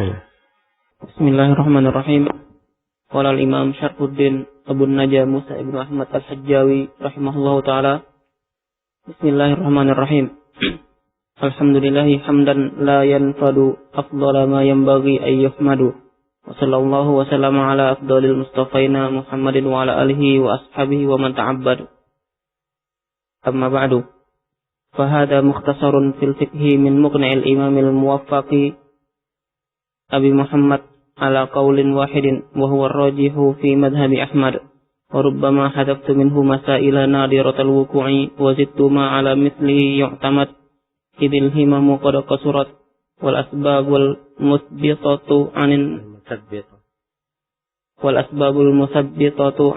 Bismillah. Bismillahirrahmanirrahim. Qala al-Imam Syarfuddin Abu Najah Musa ibn Ahmad al-Hajjawi rahimahullahu taala. Bismillahirrahmanirrahim. Alhamdulillahi hamdan la yanfadu afdhala ma yanbaghi ay yuhmadu. Wa sallallahu wa sallama ala afdhalil mustafaina Muhammadin wa ala alihi wa ashabihi wa man ta'abbad. Amma ba'du. Fahada mukhtasarun fil fiqhi min muqna'il imamil muwaffaqi Abi Muhammad ala qawlin wahidin wa huwa ar-rajihu fi madhhabi Ahmad wa rubbama hadaftu minhu masaila nadiratal wuqu'i wa zidtu ma ala mithlihi yu'tamad idil himamu qad qasurat wal asbabul musbitatu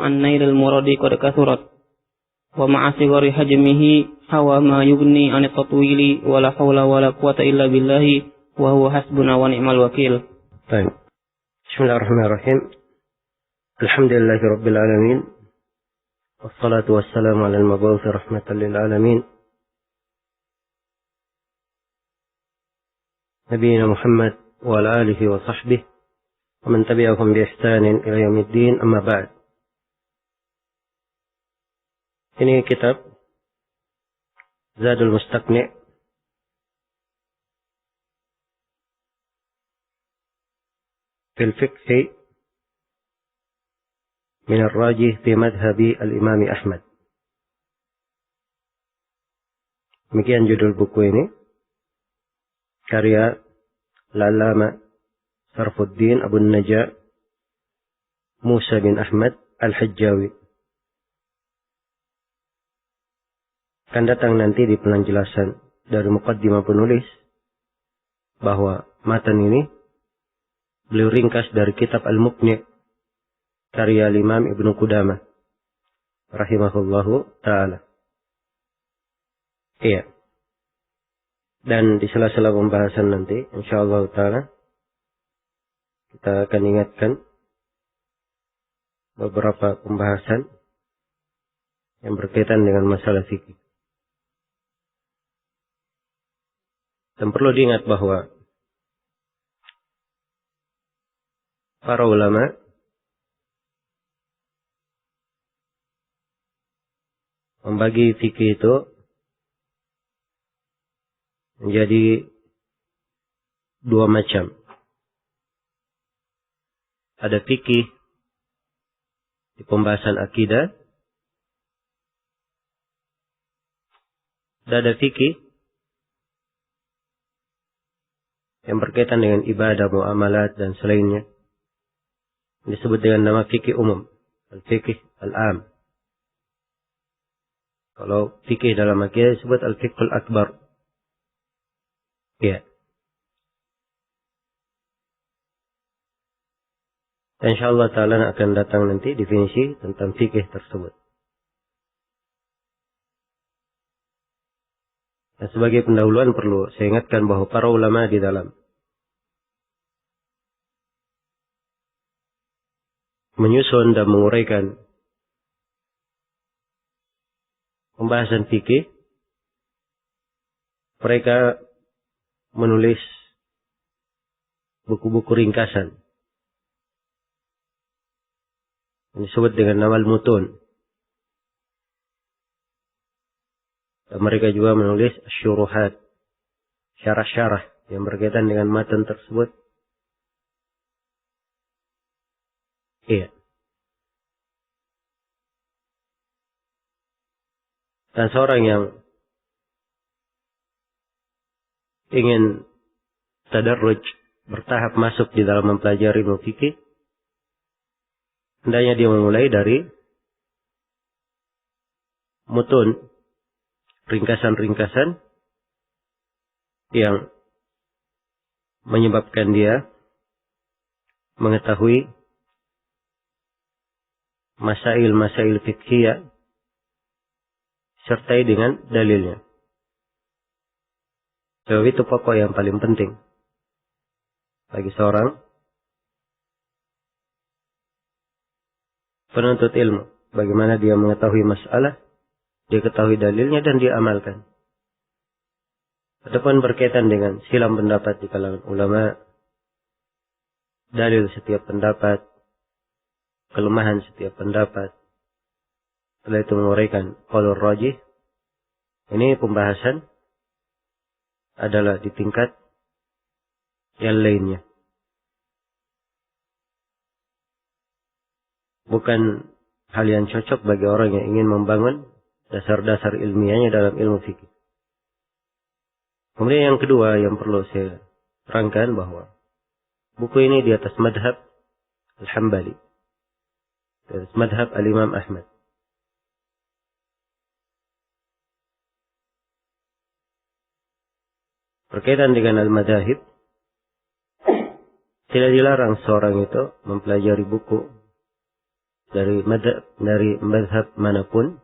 an nailil muradi qad kasurat wa ma'a sigari hajmihi hawa ma yugni an tatwili wa la hawla wa la quwwata illa billahi wa huwa hasbuna wa ni'mal wakil. Baik. Bismillahirrahmanirrahim. Alhamdulillahi rabbil alamin. Wassalatu wassalamu ala al-mab'uts rahmatan lil alamin. Nabiyyina Muhammad wa ala alihi wa sahbihi wa man tabi'ahum bi ihsanin ila yaumiddin, amma ba'd. Ini kitab Zadul Mustaqni' في الفقه من الراجح في مذهب الإمام أحمد. Demikian judul buku ini, karya Al-Allama Syarfuddin Abu Najah Musa bin Ahmad al-Hajjawi. Akan datang nanti di penjelasan dari muqaddimah penulis bahwa matan ini beliau ringkas dari kitab Al-Muqni' karya Imam Ibnu Qudamah rahimahullahu ta'ala. Iya. Dan di sela-sela pembahasan nanti insyaallah ta'ala kita akan ingatkan beberapa pembahasan yang berkaitan dengan masalah fikih. Dan perlu diingat bahwa para ulama membagi fikih itu menjadi dua macam. Ada fikih di pembahasan akidah, dan ada fikih yang berkaitan dengan ibadah, muamalat dan selainnya. Disebut dengan nama fikih umum, al-fikih al-am. Kalau fikih dalam akidah disebut al-fiqhul akbar. Ya. Insyaallah ta'ala akan datang nanti definisi tentang fikih tersebut. Dan sebagai pendahuluan perlu saya ingatkan bahwa para ulama di dalam menyusun dan menguraikan pembahasan fikih, mereka menulis buku-buku ringkasan yang disebut dengan namal mutun. Dan mereka juga menulis syuruhat, syarah-syarah yang berkaitan dengan matan tersebut. Iya. Dan seorang yang ingin tadarruj, bertahap masuk di dalam mempelajari ilmu fikih, hendaknya dia memulai dari mutun, ringkasan-ringkasan yang menyebabkan dia mengetahui masail-masail fiqhiyah sertai dengan dalilnya. Sebab itu pokok yang paling penting bagi seorang penuntut ilmu. Bagaimana dia mengetahui masalah, dia ketahui dalilnya dan dia amalkan. Adapun berkaitan dengan silang pendapat di kalangan ulama, dalil setiap pendapat, kelemahan setiap pendapat. Setelah itu menguraikan qaulur rajih. Ini pembahasan adalah di tingkat yang lainnya. Bukan hal yang cocok bagi orang yang ingin membangun dasar-dasar ilmiahnya dalam ilmu fikih. Kemudian yang kedua yang perlu saya terangkan bahwa buku ini di atas madhab Al-Hambali, di atas madhab Al-Imam Ahmad. Berkaitan dengan al-madhahib, tidak dilarang seorang itu mempelajari buku dari madhab manapun,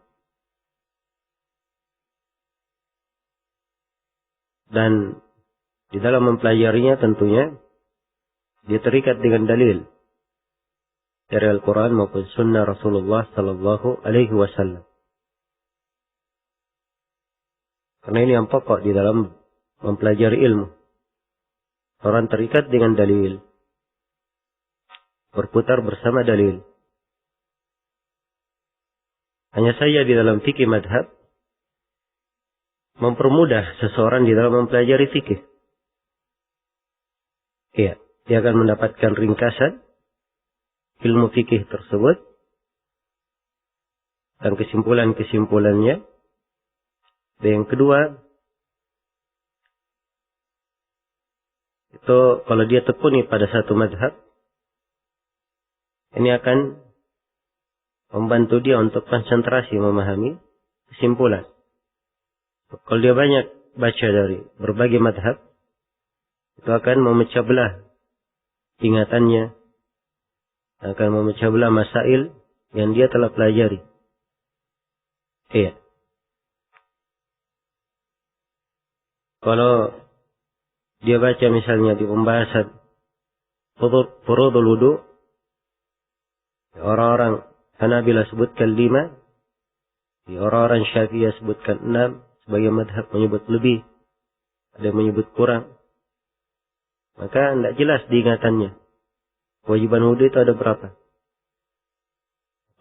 dan di dalam mempelajarinya tentunya dia terikat dengan dalil dari Al-Quran maupun Sunnah Rasulullah Sallallahu Alaihi Wasallam. Karena ini yang pokok di dalam mempelajari ilmu. Orang terikat dengan dalil, berputar bersama dalil. Hanya saja di dalam fikih madhab mempermudah seseorang di dalam mempelajari fikih. Iya, dia akan mendapatkan ringkasan ilmu fikih tersebut dan kesimpulan-kesimpulannya. Dan yang kedua, itu kalau dia tekuni pada satu madhab, ini akan membantu dia untuk konsentrasi memahami kesimpulan. Kalau dia banyak baca dari berbagai madhab, itu akan memecah belah ingatannya, akan memecah belah masail yang dia telah pelajari. Iya. Kalau dia baca misalnya di pembahasan furudul wudu, orang-orang Hanabilah sebutkan 5, orang-orang Syafi'iyah sebutkan 6, sebagai madhab menyebut lebih, ada yang menyebut kurang. Maka tidak jelas diingatannya kewajiban wudu itu ada berapa.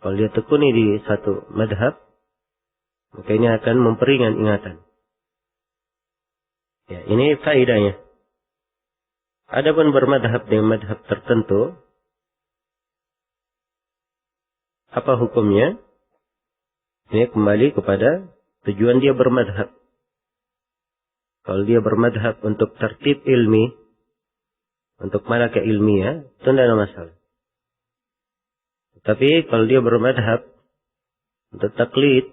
Kalau dia tekuni di satu madhab, maka ini akan memperingan ingatan. Ya, ini faedahnya. Adapun bermadhab dengan madhab tertentu, apa hukumnya? Ini kembali kepada tujuan dia bermadhab. Kalau dia bermadhab untuk tertib ilmi, untuk malaka ilmiah, itu tidak ada masalah. Tapi kalau dia bermadhab untuk taklid,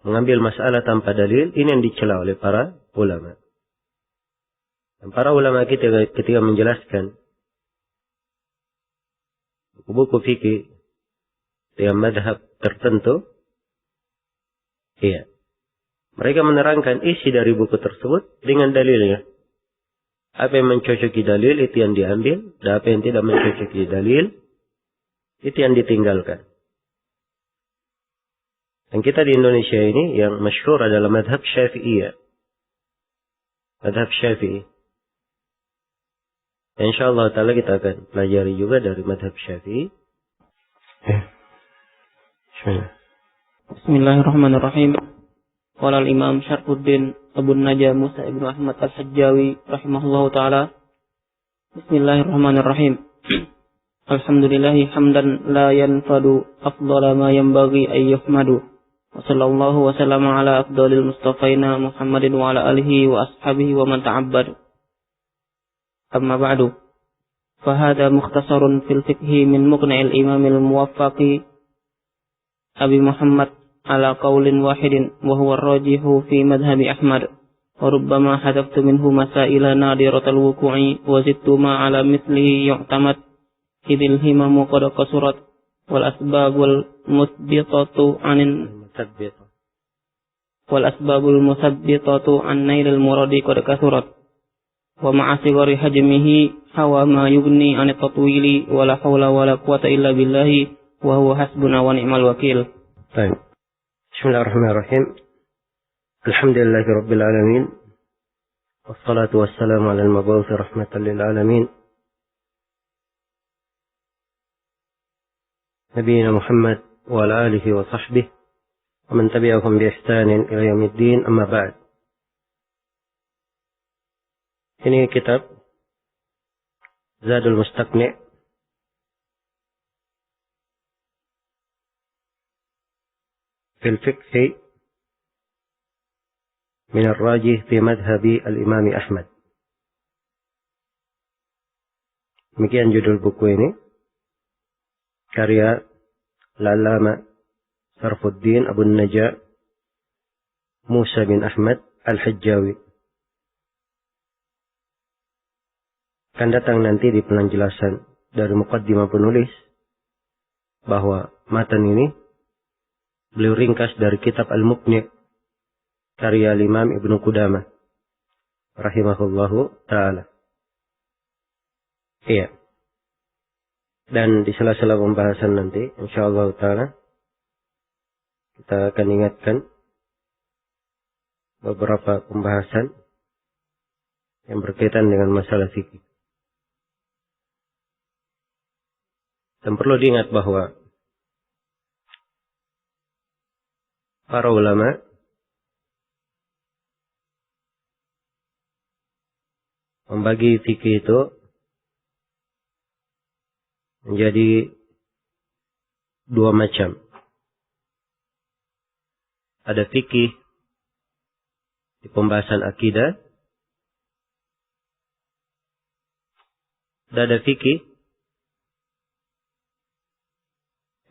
mengambil masalah tanpa dalil, ini yang dicela oleh para ulama. Dan para ulama kita ketika menjelaskan buku-buku fikih dengan madhab tertentu, iya, mereka menerangkan isi dari buku tersebut dengan dalilnya. Apa yang mencocoki dalil itu yang diambil, dan apa yang tidak mencocoki dalil itu yang ditinggalkan. Dan kita di Indonesia ini yang masyhur adalah madhab Syafi'iyah. Madhab Syafi'i. Insyaallah ta'ala kita akan pelajari juga dari madhab Syafi'i. Bismillahirrahmanirrahim. Qala al-Imam Syarfuddin Abu Najah Musa ibnu Ahmad al-Hajjawi rahimahullahu ta'ala. Bismillahirrahmanirrahim. Alhamdulillahi hamdan la yanfadu afdala ma yanbaghi ay yuhmadu. Wa sallallahu wa sallama ala afdalil mustafaina Muhammadin wa ala alihi wa ashabihi wa man ta'abbad. Amma ba'du. Fahada mukhtasarun fil fiqhi min muqna'il imamil muwaffaqi Abi Muhammad ala qawlin wahidin wa huwa ar-rajihu fi madhhabi Ahmad. Wa rubbama hadaftu minhu masaila nadiratal wuqu'i wa zidtu ma ala mithlihi yu'tamad. Idil himamu qad qasurat wal asbabul musbitatu an nailil muradi qad kasurat. Wa ma'a sigari hajmihi hawa ma yugni an tatwili wa la hawla wa la quwata illa billahi wa huwa hasbuna wa ni'mal wakil. Baik. Bismillahirrahmanirrahim. Alhamdulillahi rabbil alamin. Wassalatu wassalamu ala al-mab'uts rahmatan lil alamin. نبينا محمد وعلى آله وصحبه ومن تبعهم بإحسان إلى يوم الدين أما بعد. Ini kitab Zadul Mustaqni' fil fiqh min ar-rajih fi madhhabi al-Imam Ahmad. Demikian judul buku ini, karya Al-Allama Sarfuddin Abu Naja Musa bin Ahmad Al-Hajjawi. Akan datang nanti di penjelasan dari muqaddimah penulis bahwa matan ini beliau ringkas dari kitab Al-Muqni' karya Imam Ibnu Qudamah rahimahullahu ta'ala. Iya. Dan di sela-sela pembahasan nanti, insyaallah ta'ala, kita akan ingatkan beberapa pembahasan yang berkaitan dengan masalah fikih. Dan perlu diingat bahwa para ulama membagi fikih itu menjadi dua macam. Ada fikih di pembahasan akidah, dan ada fikih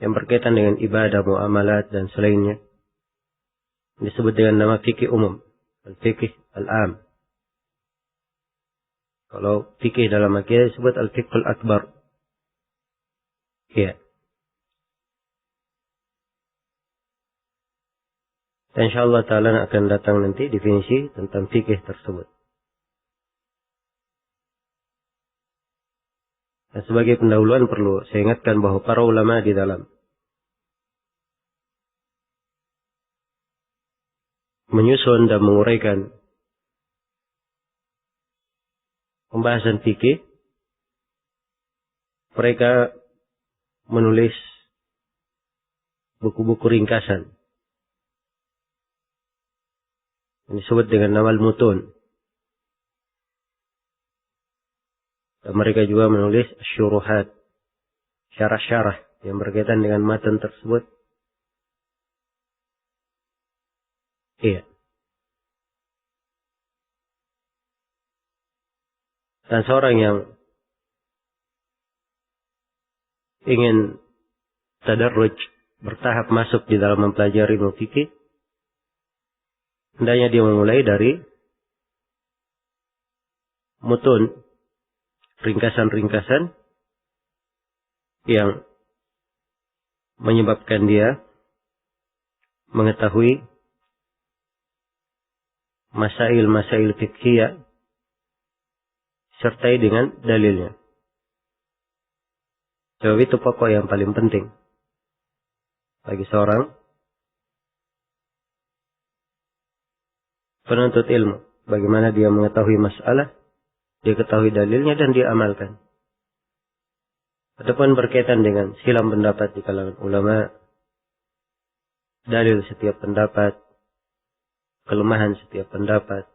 yang berkaitan dengan ibadah, muamalat dan selainnya. Disebut dengan nama fikih umum, al-fikih al-am. Kalau fikih dalam akidah disebut al-fiqhul akbar. Ya. Dan insyaallah ta'ala akan datang nanti definisi tentang fikih tersebut. Dan sebagai pendahuluan perlu saya ingatkan bahwa para ulama di dalam menyusun dan menguraikan pembahasan fikih, mereka menulis buku-buku ringkasan yang disebut dengan nama al-mutun. Dan mereka juga menulis syuruhat, syarah-syarah yang berkaitan dengan matan tersebut. Iya. Dan seorang yang ingin tadarruj, bertahap masuk di dalam mempelajari ilmu fikih, hendaknya dia memulai dari mutun, ringkasan-ringkasan yang menyebabkan dia mengetahui masail-masail fiqhiyah sertai dengan dalilnya. Sebab itu pokok yang paling penting bagi seorang penuntut ilmu. Bagaimana dia mengetahui masalah, dia ketahui dalilnya dan dia amalkan. Adapun berkaitan dengan silang pendapat di kalangan ulama, dalil setiap pendapat, kelemahan setiap pendapat,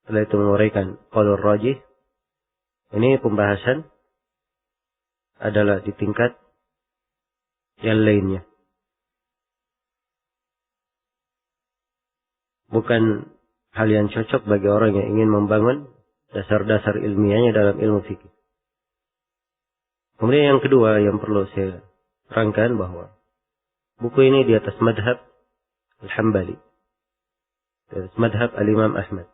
setelah itu menguraikan qaulur rajih, ini pembahasan adalah di tingkat yang lainnya. Bukan hal yang cocok bagi orang yang ingin membangun dasar-dasar ilmiahnya dalam ilmu fikih. Kemudian yang kedua yang perlu saya terangkan bahwa buku ini di atas madhab Al-Hambali, di atas madhab Al-Imam Ahmad.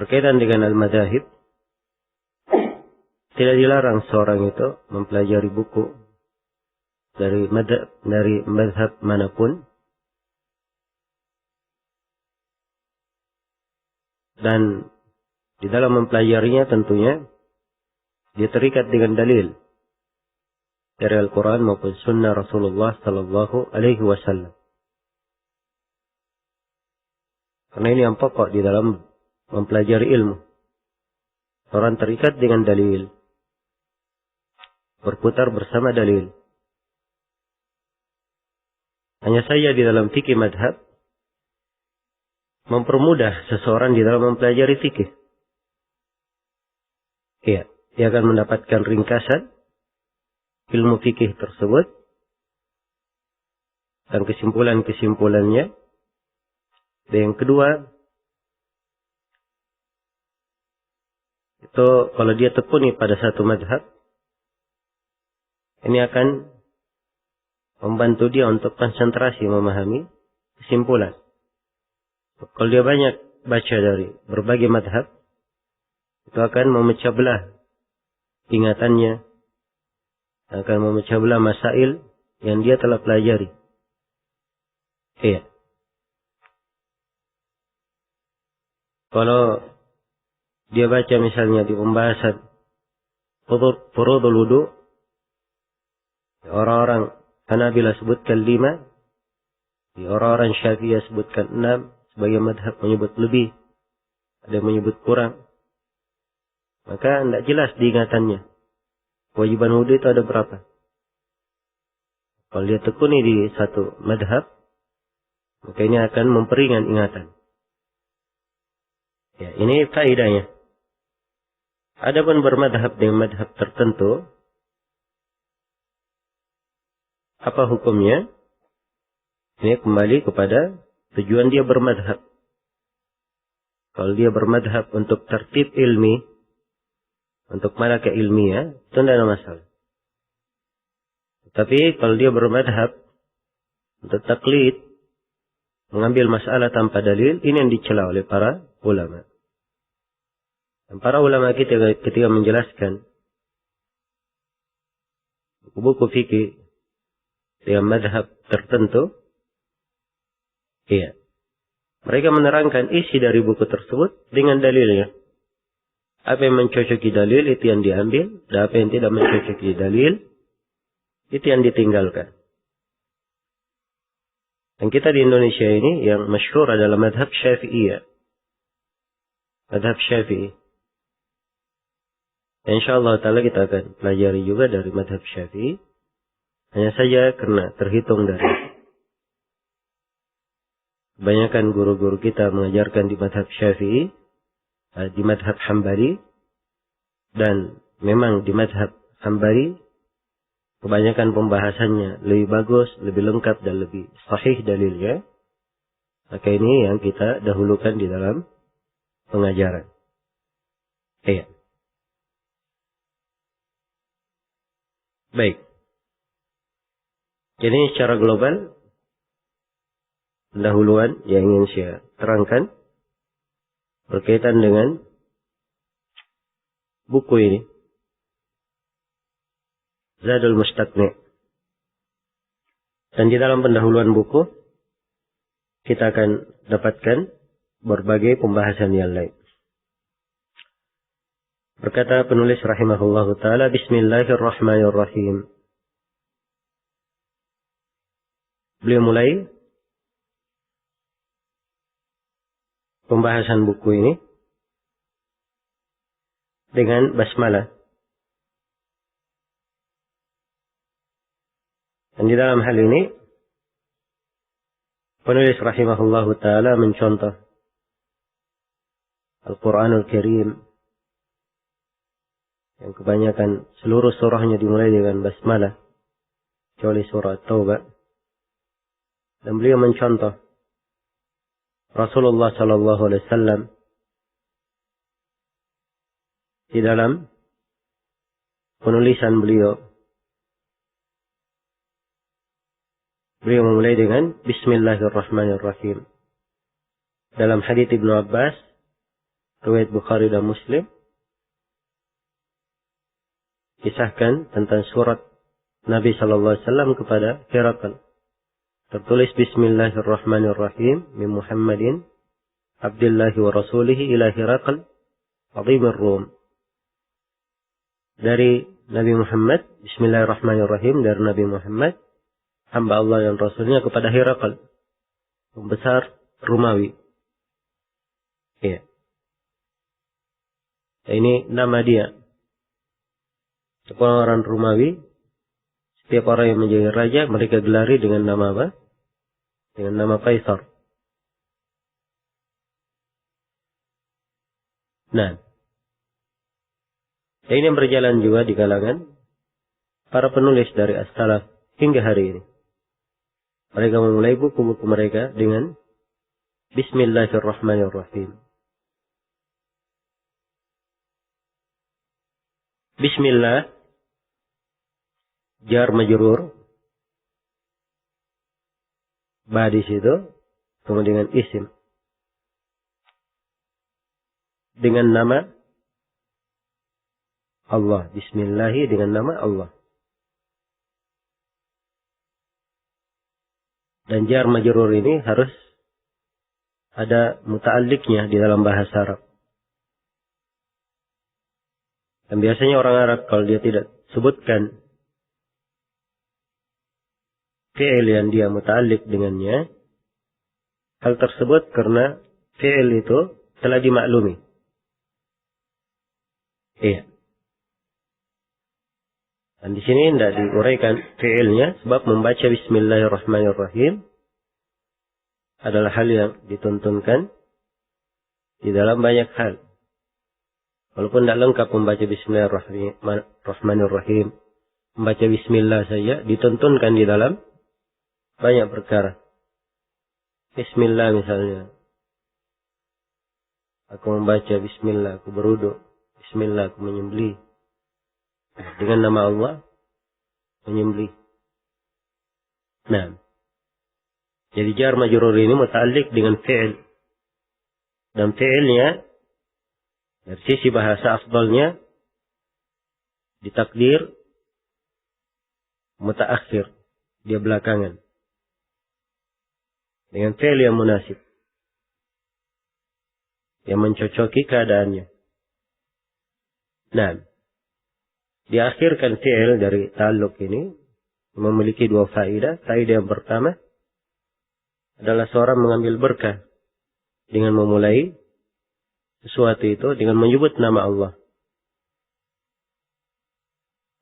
Berkaitan dengan al-madhahib, tidak dilarang seorang itu mempelajari buku dari madhab manapun, dan di dalam mempelajarinya tentunya dia terikat dengan dalil dari Al-Quran maupun Sunnah Rasulullah Sallallahu Alaihi Wasallam. Karena ini yang pokok di dalam mempelajari ilmu. Orang terikat dengan dalil. Berputar bersama dalil. Hanya saja di dalam fikih madhab, mempermudah seseorang di dalam mempelajari fikih. Iya, dia akan mendapatkan ringkasan ilmu fikih tersebut dan kesimpulan-kesimpulannya. Dan yang kedua, itu kalau dia tekuni pada satu madhab, ini akan membantu dia untuk konsentrasi memahami kesimpulan. Kalau dia banyak baca dari berbagai madhab, itu akan memecah belah ingatannya, akan memecah belah masail yang dia telah pelajari. Iya. Kalau dia baca misalnya di pembahasan furudul wudu, orang-orang Hanabilah sebutkan 5, di orang-orang Syafi'iyah sebutkan 6, sebagai madhab menyebut lebih, ada yang menyebut kurang. Maka tidak jelas diingatannya. Kewajiban wudu itu ada berapa? Kalau dia tekuni di satu madhab, maka ini akan memperingan ingatan. Ya, ini faedahnya. Adapun bermadhab dengan madhab tertentu, apa hukumnya? Ini kembali kepada tujuan dia bermadhab. Kalau dia bermadhab untuk tertib ilmi, untuk malaka ilmiah, itu tidak ada masalah. Tapi kalau dia bermadhab untuk taklid, mengambil masalah tanpa dalil, ini yang dicela oleh para ulama. Dan para ulama kita ketika menjelaskan buku-buku fikih dengan madhab tertentu, iya, mereka menerangkan isi dari buku tersebut dengan dalilnya. Apa yang mencocoki dalil itu yang diambil, dan apa yang tidak mencocoki dalil itu yang ditinggalkan. Dan kita di Indonesia ini yang masyhur adalah madhab Syafi'iyah. Madhab Syafi'i. InsyaAllah ta'ala kita akan pelajari juga dari madhab Syafi'i. Hanya saja karena terhitung dari kebanyakan guru-guru kita mengajarkan di madhab Syafi'i, di madhab Hambali, dan memang di madhab Hambali kebanyakan pembahasannya lebih bagus, lebih lengkap, dan lebih sahih dalilnya. Maka ini yang kita dahulukan di dalam pengajaran. Iya. Baik. Jadi secara global, pendahuluan yang ingin saya terangkan berkaitan dengan buku ini, Zadul Mustaqni. Dan di dalam pendahuluan buku, kita akan dapatkan berbagai pembahasan yang lain. Berkata penulis rahimahullahu ta'ala, Bismillahirrahmanirrahim. Beliau mulai pembahasan buku ini dengan basmalah. Dan di dalam hal ini, penulis rahimahullahu ta'ala mencontoh Al-Quranul Karim, yang kebanyakan seluruh surahnya dimulai dengan basmalah, kecuali surah Taubah. Dan beliau mencontoh Rasulullah sallallahu alaihi wasallam di dalam penulisan beliau. Beliau memulai dengan Bismillahirrahmanirrahim. Dalam hadits Ibnu Abbas, riwayat Bukhari dan Muslim, kisahkan tentang surat Nabi sallallahu alaihi wasallam kepada Herakl. Tertulis Bismillahirrahmanirrahim min Muhammadin Abdillahi wa Rasulihi ila Herakl Azimir Rum. Dari Nabi Muhammad, Bismillahirrahmanirrahim, dari Nabi Muhammad, hamba Allah dan Rasulnya, kepada Herakl, pembesar Romawi. Ya. Ini nama dia. Orang Romawi, setiap orang yang menjadi raja, mereka gelari dengan nama apa? Dengan nama Kaisar. Nah, ini yang berjalan juga di kalangan para penulis dari as-salaf hingga hari ini. Mereka memulai buku-buku mereka dengan Bismillahirrahmanirrahim. Bismillah, jar majrur, ba di situ, kemudian dengan isim. Dengan nama Allah. Bismillahi dengan nama Allah. Dan jar majrur ini harus ada muta'alliqnya di dalam bahasa Arab. Dan biasanya orang Arab kalau dia tidak sebutkan fi'il yang dia muta'alliq dengannya, hal tersebut karena fi'il itu telah dimaklumi. Iya. Dan di sini tidak diuraikan fi'ilnya sebab membaca Bismillahirrahmanirrahim adalah hal yang dituntunkan di dalam banyak hal. Walaupun tidak lengkap membaca Bismillahirrahmanirrahim, membaca Bismillah saja dituntunkan di dalam banyak perkara. Bismillah misalnya, aku membaca Bismillah, aku berwudu, Bismillah, aku menyembelih. Dengan nama Allah, menyembelih. Nah, jadi jar majrur ini muta'alliq dengan fi'il. Dan fi'ilnya dari sisi bahasa afdalnya ditakdir mutaakhir, dia belakangan. Dengan fi'il yang munasib, yang mencocoki keadaannya. Nah, diakhirkan fi'il dari ta'alluq ini memiliki dua faedah. Faedah yang pertama adalah seorang mengambil berkah dengan memulai sesuatu itu dengan menyebut nama Allah.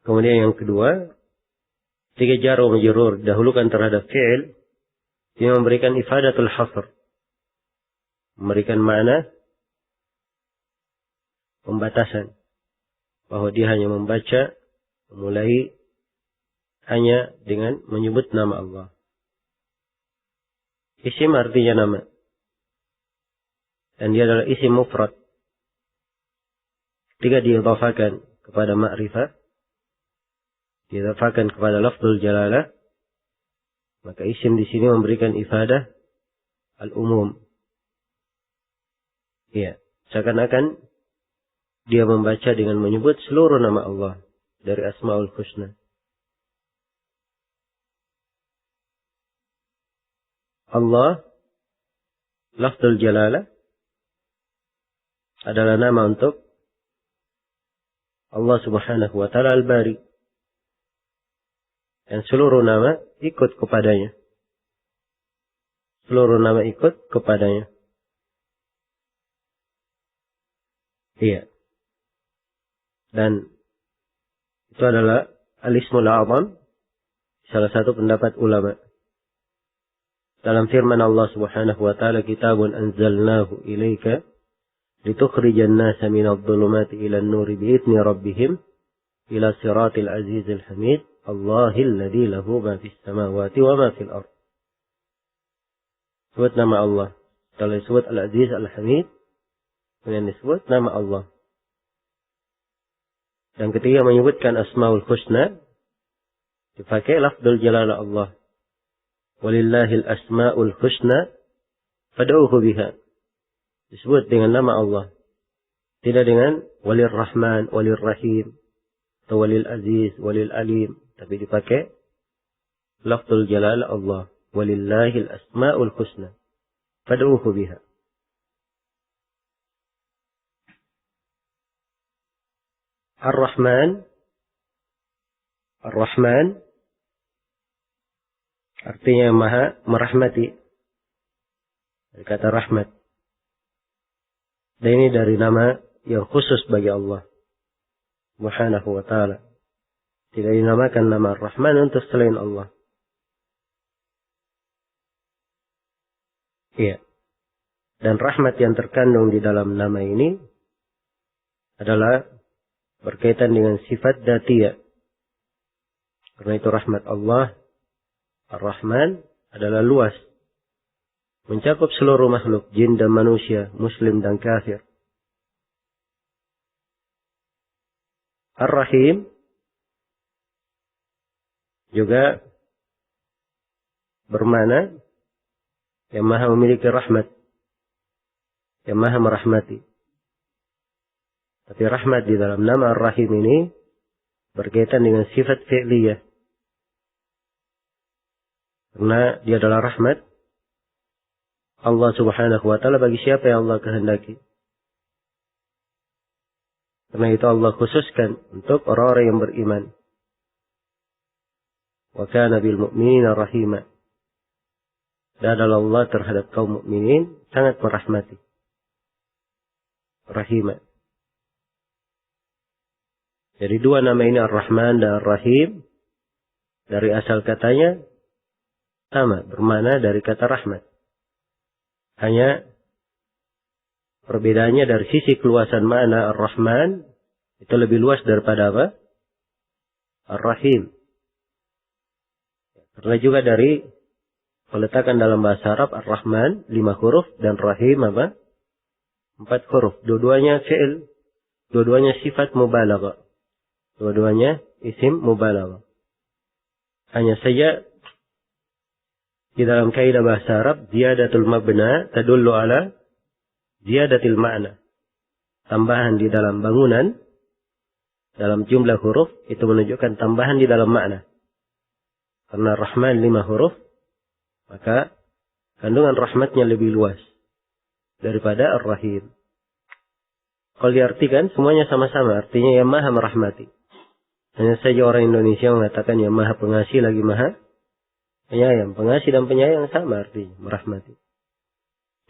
Kemudian yang kedua, ketika jar wa majrur dahulukan terhadap fi'il, dia memberikan ifadatul hasr, memberikan makna pembatasan, bahwa dia hanya membaca, memulai hanya dengan menyebut nama Allah. Isim artinya nama. Dan dia adalah isim mufrad. Ketika diidhafakan kepada ma'rifah, diidhafakan kepada lafzul jalalah, maka isim di sini memberikan ifadah al-umum. Ya, seakan-akan dia membaca dengan menyebut seluruh nama Allah dari Asmaul Husna. Allah, lafzul jalalah, adalah nama untuk Allah Subhanahu wa Ta'ala Al-Bari. Dan seluruh nama ikut kepadanya. Seluruh nama ikut kepadanya. Iya. Dan itu adalah al-ismul a'zam, salah satu pendapat ulama. Dalam firman Allah Subhanahu wa Ta'ala, kitabun anzalnahu ilaika litukhrijan nasa minadh dhulumati ila an-nuri bi'idzni rabbihim ila siratil azizil hamid Allahil ladzi lahu ma fis samawati wa ma fil ardh. Sebut nama Allah. Kalau disebut Al-Aziz Al-Hamid, kemudian disebut nama Allah. Dan ketika menyebutkan Asmaul Husna, dipakai lafzul jalalah Allah. Walillahil asmaul husna fad'uhu biha. Disebut dengan nama Allah. Tidak dengan Walil Rahman, Walil Rahim, atau Walil Aziz, Walil Alim. Tapi dipakai lafzul jalalah Allah. Walillahil asmaul husna fad'uhu biha. Ar-Rahman. Ar-Rahman artinya maha merahmati. Dari kata rahmat. Dan ini dari nama yang khusus bagi Allah Subhanahu wa ta'ala. Tidak dinamakan nama Ar-Rahman untuk selain Allah. Iya. Dan rahmat yang terkandung di dalam nama ini adalah berkaitan dengan sifat dzatiyah. Karena itu rahmat Allah Ar-Rahman adalah luas, mencakup seluruh makhluk, jin dan manusia, muslim dan kafir. Ar-Rahim juga bermakna yang maha memiliki rahmat, yang maha merahmati. Tapi rahmat di dalam nama Ar-Rahim ini berkaitan dengan sifat fi'liyah. Karena dia adalah rahmat Allah Subhanahu wa ta'ala bagi siapa yang Allah kehendaki. Karena itu Allah khususkan untuk orang-orang yang beriman. Wa kana bil mu'minina rahima. Dan adalah Allah terhadap kaum mukminin sangat merahmati. Rahima. Jadi dua nama ini Ar-Rahman dan Ar-Rahim dari asal katanya sama, bermakna dari kata rahmat. Hanya perbedaannya dari sisi keluasan makna Ar-Rahman itu lebih luas daripada apa? Ar-Rahim. Karena juga dari peletakan dalam bahasa Arab Ar-Rahman 5 huruf dan Rahim apa? 4 huruf. Dua-duanya fi'il, dua-duanya sifat mubalaghah. Dua-duanya isim mubalaghah. Hanya saja di dalam kaidah bahasa Arab ziyadatul mabna tadullu ala ziyadatil ma'na. Tambahan di dalam bangunan dalam jumlah huruf itu menunjukkan tambahan di dalam makna. Karena Rahman 5 huruf, maka kandungan rahmatnya lebih luas daripada Ar-Rahim. Kalau diartikan semuanya sama-sama, artinya yang maha merahmati. Hanya saja orang Indonesia mengatakan yang maha pengasih lagi maha penyayang. Pengasih dan penyayang sama artinya, merahmati.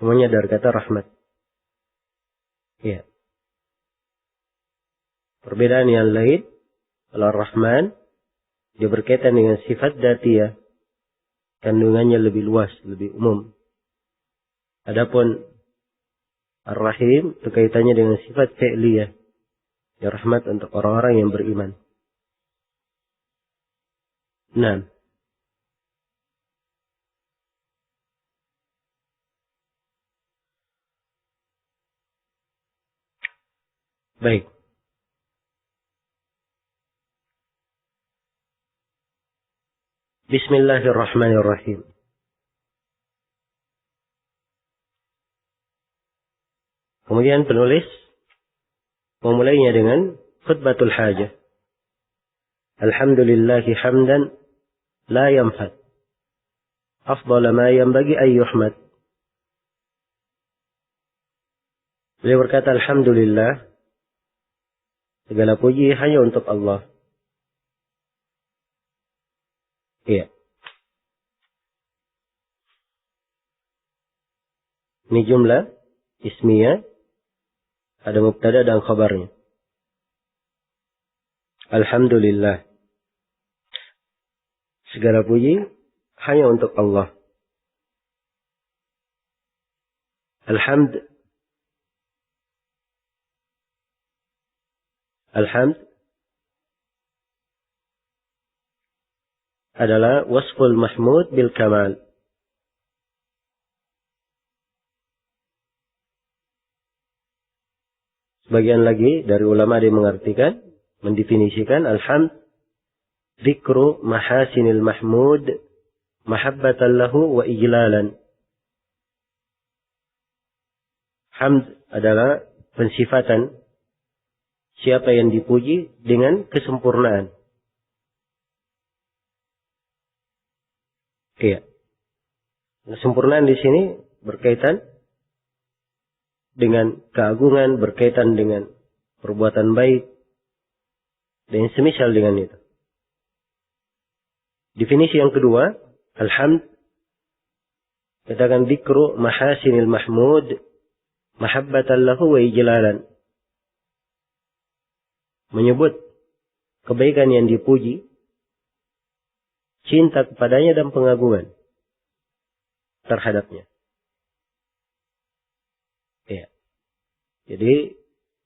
Semuanya dari kata rahmat. Iya. Perbedaan yang lain, kalau Ar-Rahman, dia berkaitan dengan sifat dzatiyah. Kandungannya lebih luas, lebih umum. Adapun Ar-Rahim, itu kaitannya dengan sifat fi'liyah. Ya rahmat untuk orang-orang yang beriman. Nah. Baik. Bismillahirrahmanirrahim. Kemudian penulis memulainya dengan khutbatul hajah. Alhamdulillahi hamdan la yanfad. Afdala ma yanbaghi an yuhmad. Beliau berkata alhamdulillah, segala puji hanya untuk Allah. Iya. Ini jumlah ismiyah, ada mubtada dan khabarnya. Alhamdulillah. Segala puji hanya untuk Allah. Alhamd adalah wasful mahmud bil kamal. Sebagian lagi dari ulama yang mengartikan, mendefinisikan alhamd dzikru mahasinil mahmud mahabbatan lahu wa ijlalan. Hamd adalah pensifatan siapa yang dipuji dengan kesempurnaan. Iya. Kesempurnaan di sini berkaitan dengan keagungan, berkaitan dengan perbuatan baik, dan semisal dengan itu. Definisi yang kedua, alhamd, katakan dzikru mahasinil mahmud, mahabbatan lahu wa ijlalan. menyebut kebaikan yang dipuji, cinta kepadanya dan pengagungan terhadapnya. Ya. Jadi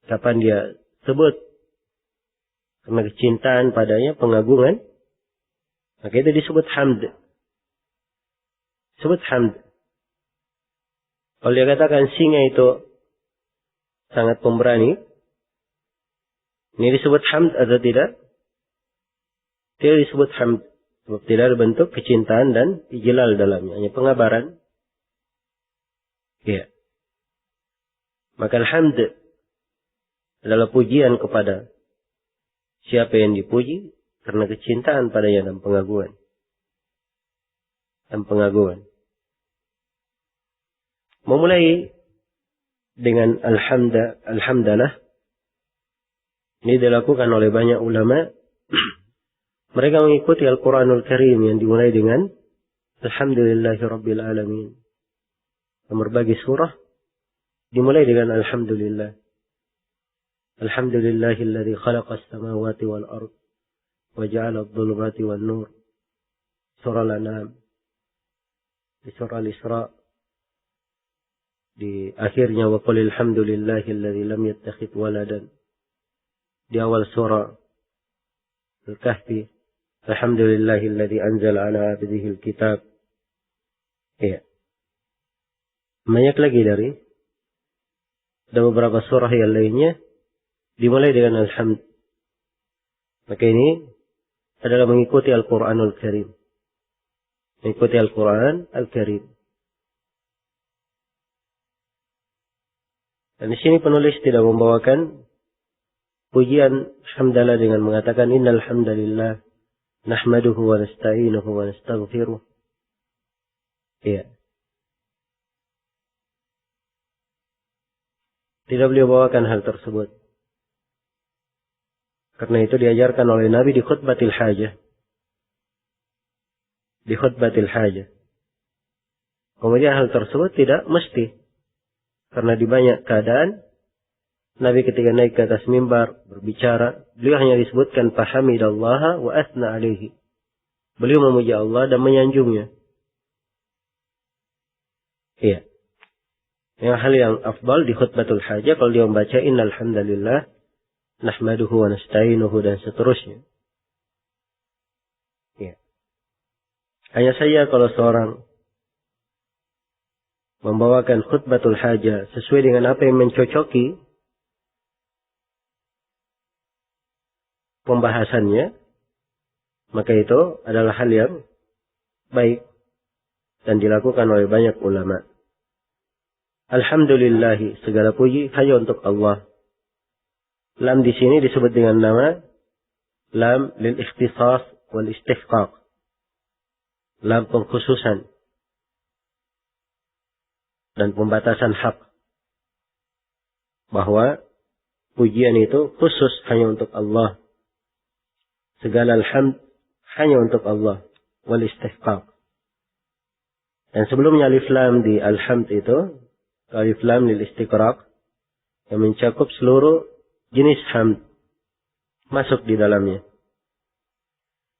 kapan dia sebut karena kecintaan padanya, pengagungan, maka itu disebut hamd. Disebut hamd. Kalau dia katakan singa itu sangat pemberani, ini disebut hamd atau tidak? Tidak disebut hamd. Sebab tidak ada bentuk kecintaan dan ijlal dalamnya. Hanya pengabaran. Ya. Maka alhamd adalah pujian kepada siapa yang dipuji karena kecintaan padanya dan pengagungan. Dan pengagungan. Memulai dengan alhamdulillah. Ini dilakukan oleh banyak ulama. Mereka mengikuti Al-Quranul Karim yang dimulai dengan Alhamdulillahi Rabbil Alamin. Yang berbagai surah dimulai dengan Alhamdulillah. Alhamdulillahilladzi khalaqas samawati wal ard wa ja'ala adh-dhulumati wan nur. Surah Al-An'am. Di surah Al-Isra. Di akhirnya wa qul alhamdulillahilladzi lam yattakhidh waladan. Di awal surah Al-Kahfi. Alhamdulillahilladzi anzala ala abdihi al-kitab. Ya. Banyak lagi dari ada beberapa surah yang lainnya dimulai dengan alhamd. Maka ini adalah mengikuti Al-Quranul Karim. Mengikuti Al-Quran Al-Karim. Dan di sini penulis tidak membawakan pujian hamdalah dengan mengatakan innal hamdalillah nahmaduhu wa nasta'inuhu wa nastaghfiruh. Ya. Tidak beliau bawakan hal tersebut. Karena itu diajarkan oleh Nabi di khutbatil hajah. Di khutbatil hajah. Kemudian hal tersebut tidak mesti. Karena di banyak keadaan Nabi ketika naik ke atas mimbar berbicara, beliau hanya disebutkan fahamidallaha wa athna alaihi. Beliau memuji Allah dan menyanjungnya. Iya. Yang hal yang afdal di khutbatul hajah kalau dia membaca innal hamdalillah nahmaduhu wa nasta'inuhu dan seterusnya. Iya. Hanya saja kalau seorang membawakan khutbatul hajah sesuai dengan apa yang mencocoki pembahasannya, maka itu adalah hal yang baik dan dilakukan oleh banyak ulama. Alhamdulillahi, segala puji hanya untuk Allah. Lam di sini disebut dengan nama lam lil ikhtisas wal istihqaq. Lam pengkhususan dan pembatasan hak. Bahwa pujian itu khusus hanya untuk Allah. Segala alhamd hanya untuk Allah. Wal istihqaq. Dan sebelumnya alif lam di alhamd itu, alif lam lil istiqraq, yang mencakup seluruh jenis hamd masuk di dalamnya.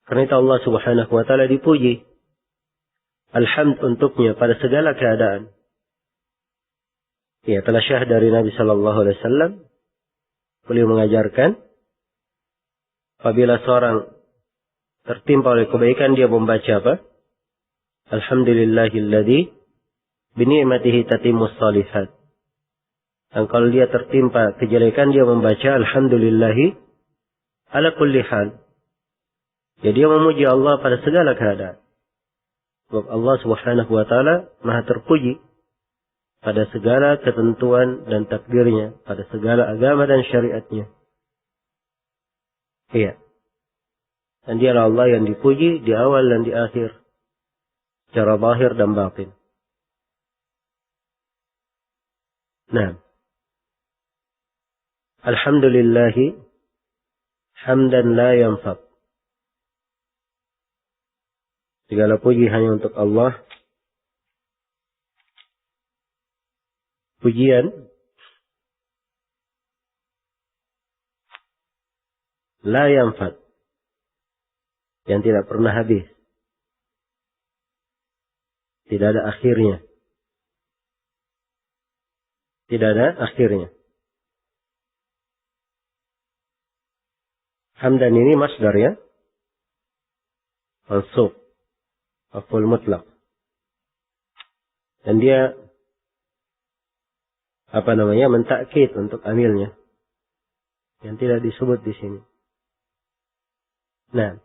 Karena itu Allah subhanahu wa ta'ala dipuji. Alhamd untuknya pada segala keadaan. Ya, telah syah dari Nabi sallallahu alaihi wasallam. Beliau mengajarkan apabila seorang tertimpa oleh kebaikan dia membaca apa? Alhamdulillahilladzi bini'matihi tatimmus shalihat. Dan kalau dia tertimpa kejelekan dia membaca alhamdulillahi ala kulli hal. Jadi dia memuji Allah pada segala keadaan. Sebab Allah subhanahu wa ta'ala maha terpuji pada segala ketentuan dan takdirnya, pada segala agama dan syariatnya. Iya. Dan dialah Allah yang dipuji di awal dan di akhir. Secara zahir dan batin. Nah. Alhamdulillahi hamdan la yanfad. Segala puji hanya untuk Allah. Pujian la yanfad, yang tidak pernah habis, tidak ada akhirnya. Tidak ada akhirnya. Hamdan ini masdar ya. Mansub. Maf'ul mutlaq. Dan dia mentakkid untuk amilnya. Yang tidak disebut di sini. Nah.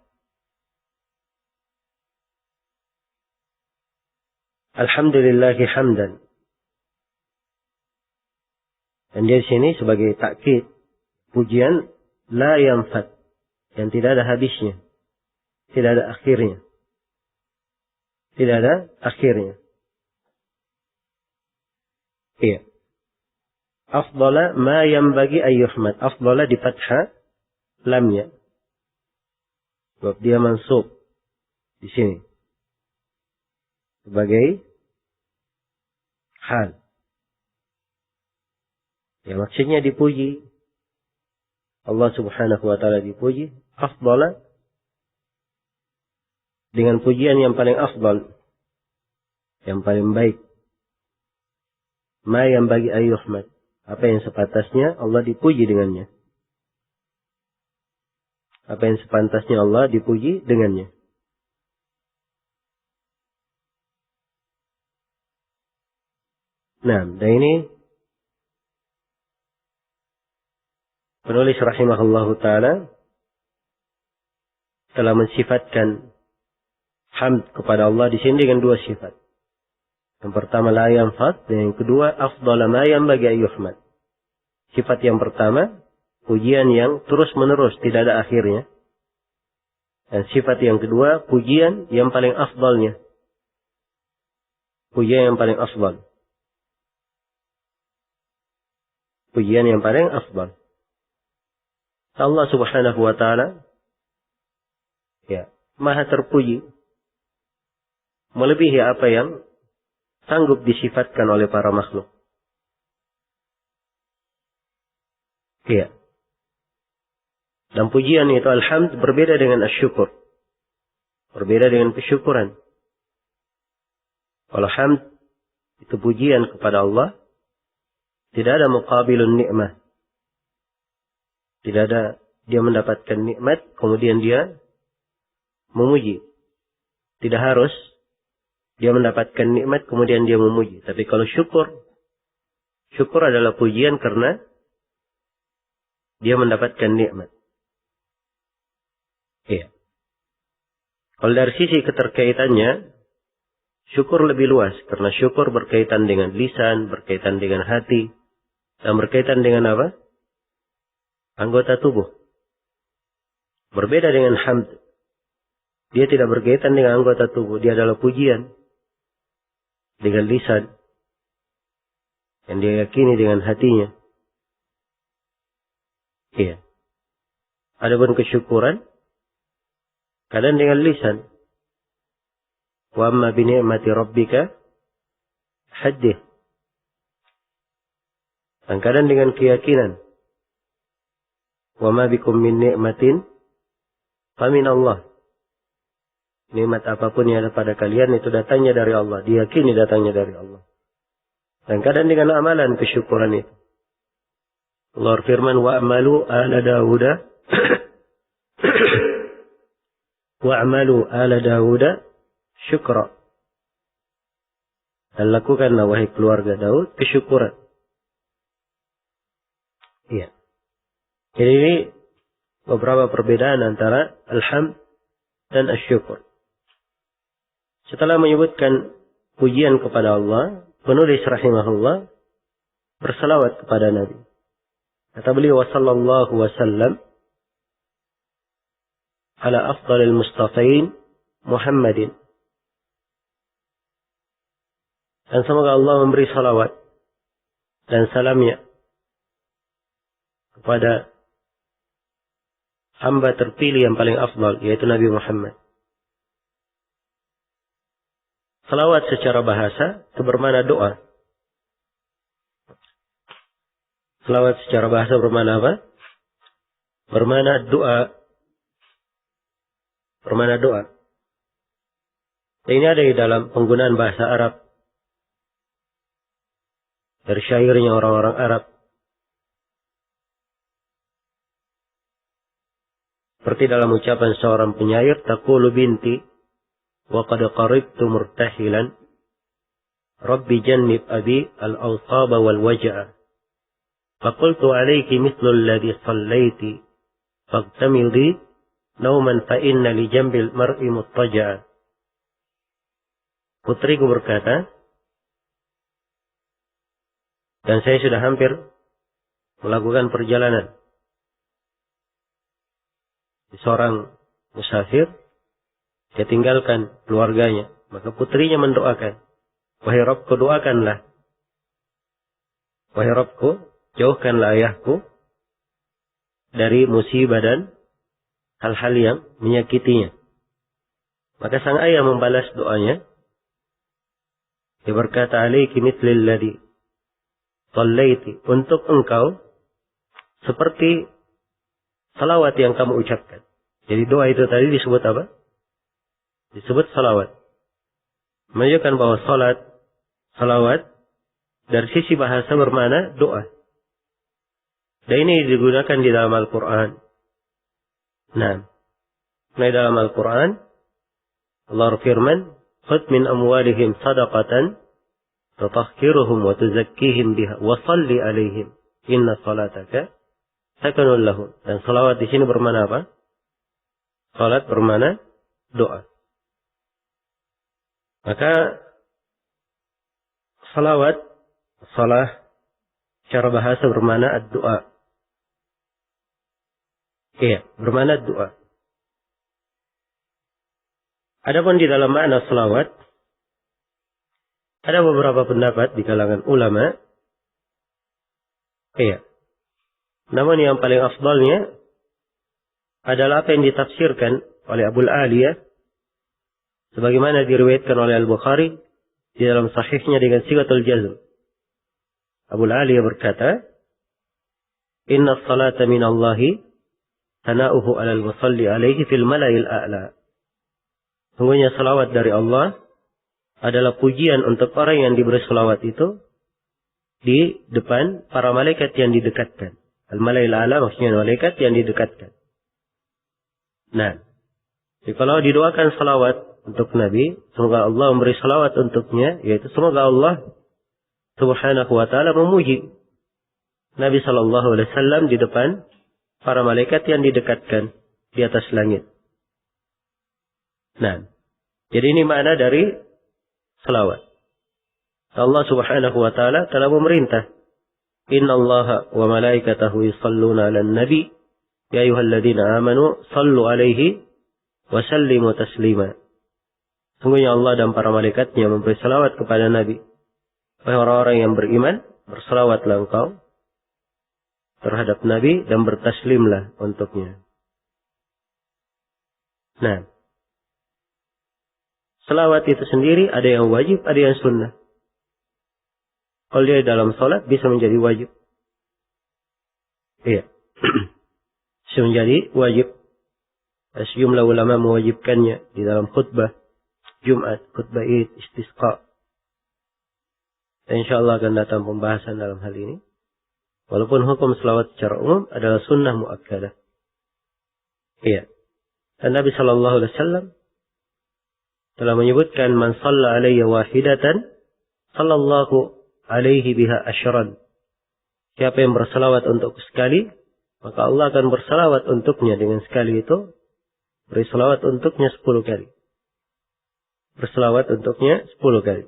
Alhamdulillahi hamdan. Dan dia di sini sebagai takkid, pujian la yanfad, yang tidak ada habisnya, tidak ada akhirnya. Tidak ada akhirnya. Iya. Afdala ma yanbaghi an yuhmad. Afdala di fathah lamnya. Sebab dia mansub di sini sebagai hal. Ya, maksudnya dipuji. Allah subhanahu wa ta'ala dipuji. Afdala. Dengan pujian yang paling afdal. Yang paling baik. Ma yang bagi ayyuhmad. Apa yang sepantasnya Allah dipuji dengannya. Apa yang sepantasnya Allah dipuji dengannya. Nah, dan ini penulis rahimahullahu ta'ala telah mensifatkan hamd kepada Allah di sini dengan dua sifat. Yang pertama la yanfad, dan yang kedua afdala ma yanbaghi an yuhmad. Sifat yang pertama, pujian yang terus menerus, tidak ada akhirnya. Dan sifat yang kedua, pujian yang paling afdalnya. Pujian yang paling afdal. Pujian yang paling afdal. Allah subhanahu wa ta'ala ya, maha terpuji, melebihi apa yang sanggup disifatkan oleh para makhluk. Iya. Dan pujian itu alhamd berbeda dengan asyukur. Berbeda dengan kesyukuran. Kalau hamd itu pujian kepada Allah, tidak ada muqabilun ni'mah. Tidak ada dia mendapatkan nikmat, kemudian dia memuji. Tidak harus dia mendapatkan nikmat, kemudian dia memuji. Tapi kalau syukur, syukur adalah pujian karena dia mendapatkan nikmat. Iya. Kalau dari sisi keterkaitannya, syukur lebih luas. Karena syukur berkaitan dengan lisan, berkaitan dengan hati, dan berkaitan dengan apa? Anggota tubuh. Berbeda dengan hamd. Dia tidak berkaitan dengan anggota tubuh. Dia adalah pujian. Dengan lisan. Yang dia yakini dengan hatinya. Iya. Adapun kesyukuran. Kadang dengan lisan. Wa amma bi ni'mati rabbika haddith. Dan kadang dengan keyakinan. Wa ma bikum min ni'matin famin Allah. Nikmat apapun yang ada pada kalian itu datangnya dari Allah. Diyakini datangnya dari Allah. Dan kadang dengan amalan kesyukuran itu. Allah firman wa'amalu ala Dawuda wa'amalu ala Dawuda syukra. Dan lakukanlah wahai keluarga Daud kesyukuran. Iya. Jadi ini beberapa perbedaan antara alhamd dan asyukur. Setelah menyebutkan pujian kepada Allah, penulis rahimahullah bersalawat kepada Nabi. Kata beliau sallallahu wasallam ala afdalil mustafain Muhammadin. Dan semoga Allah memberi salawat dan salamnya kepada hamba terpilih yang paling afdal, yaitu Nabi Muhammad. Salawat secara bahasa itu bermakna doa. Salawat secara bahasa bermakna apa? bermakna doa. Bermakna doa. Ini ada di dalam penggunaan bahasa Arab. Dari syairnya orang-orang Arab. Seperti dalam ucapan seorang penyair, taqulu binti wa qad qaribtu murtahilan rabbi jannib abi al-awsaba wal waj'a faqultu alayki mithlu alladhi sallaiti faqtamidi nauman fa inna li jambil mar'i muttaja'a. Putriku berkata, dan saya sudah hampir melakukan perjalanan. Seorang musafir, dia tinggalkan keluarganya. Maka putrinya mendoakan, wahai Rabbku, doakanlah. Wahai Rabbku, jauhkanlah ayahku dari musibah dan hal-hal yang menyakitinya. Maka sang ayah membalas doanya. Dia berkata, alaiki mithlil ladhi sallaiti, untuk engkau seperti salawat yang kamu ucapkan. Jadi doa itu tadi disebut apa? Disebut salawat. Menunjukkan bahwa salawat dari sisi bahasa bermakna doa. Dan ini digunakan di dalam Al-Quran. Nah, di dalam Al-Quran Allah berfirman, "Khudh min amwalihim sadaqatan tutahhiruhum wa tuzakkihim biha wa shalli 'alaihim inna salataka sakanun lahum." Dan salawat di sini bermakna apa? Salat bermakna doa. Maka salat secara bahasa bermakna ad-doa. Iya, bermakna doa. Adapun di dalam makna salawat, ada beberapa pendapat di kalangan ulama. Iya. Namun yang paling afdalnya adalah apa yang ditafsirkan oleh Abul Aliyah, sebagaimana diriwayatkan oleh Al-Bukhari di dalam sahihnya dengan sigatul jazm. Abul Aliyah berkata, "Inna salata minallahi tana'uhu 'alal musalli 'alaihi fil mala'il a'la." Sungguhnya salawat dari Allah adalah pujian untuk orang yang diberi salawat itu di depan para malaikat yang didekatkan. Al-mala'il a'la maksudnya malaikat yang didekatkan. Nah, jadi kalau didoakan salawat untuk Nabi, semoga Allah memberi salawat untuknya, yaitu semoga Allah Subhanahu wa ta'ala memuji Nabi sallallahu alaihi wasallam di depan para malaikat yang didekatkan di atas langit. Nah, jadi ini makna dari salawat. Allah Subhanahu wa ta'ala telah memerintah, "Inna Allaha wa malaikatahu yusalluna 'alan nabi, ya ayyuhalladzina amanu sallu 'alaihi wa sallimu taslima." Sungguhnya Allah dan para malaikatnya memberi salawat kepada Nabi. Wahai orang-orang yang beriman, bersalawatlah engkau terhadap Nabi dan bertaslimlah untuknya. Nah, salawat itu sendiri ada yang wajib, ada yang sunnah. Kalau dia dalam salat bisa menjadi wajib. Iya. Bisa menjadi wajib. Sejumlah ulama mewajibkannya di dalam khutbah Jumat, khutbah Id, istisqa. Dan insyaAllah akan datang pembahasan dalam hal ini. Walaupun hukum salawat secara umum adalah sunnah muakkadah. Iya. Dan Nabi sallallahu alaihi wasallam telah menyebutkan, "Man shalla alayya wahidatan sallallahu alaihi biha asyran." Siapa yang bersalawat untuk sekali, maka Allah akan bersalawat untuknya dengan sekali itu. Beri salawat untuknya 10 kali. Bersalawat untuknya 10 kali.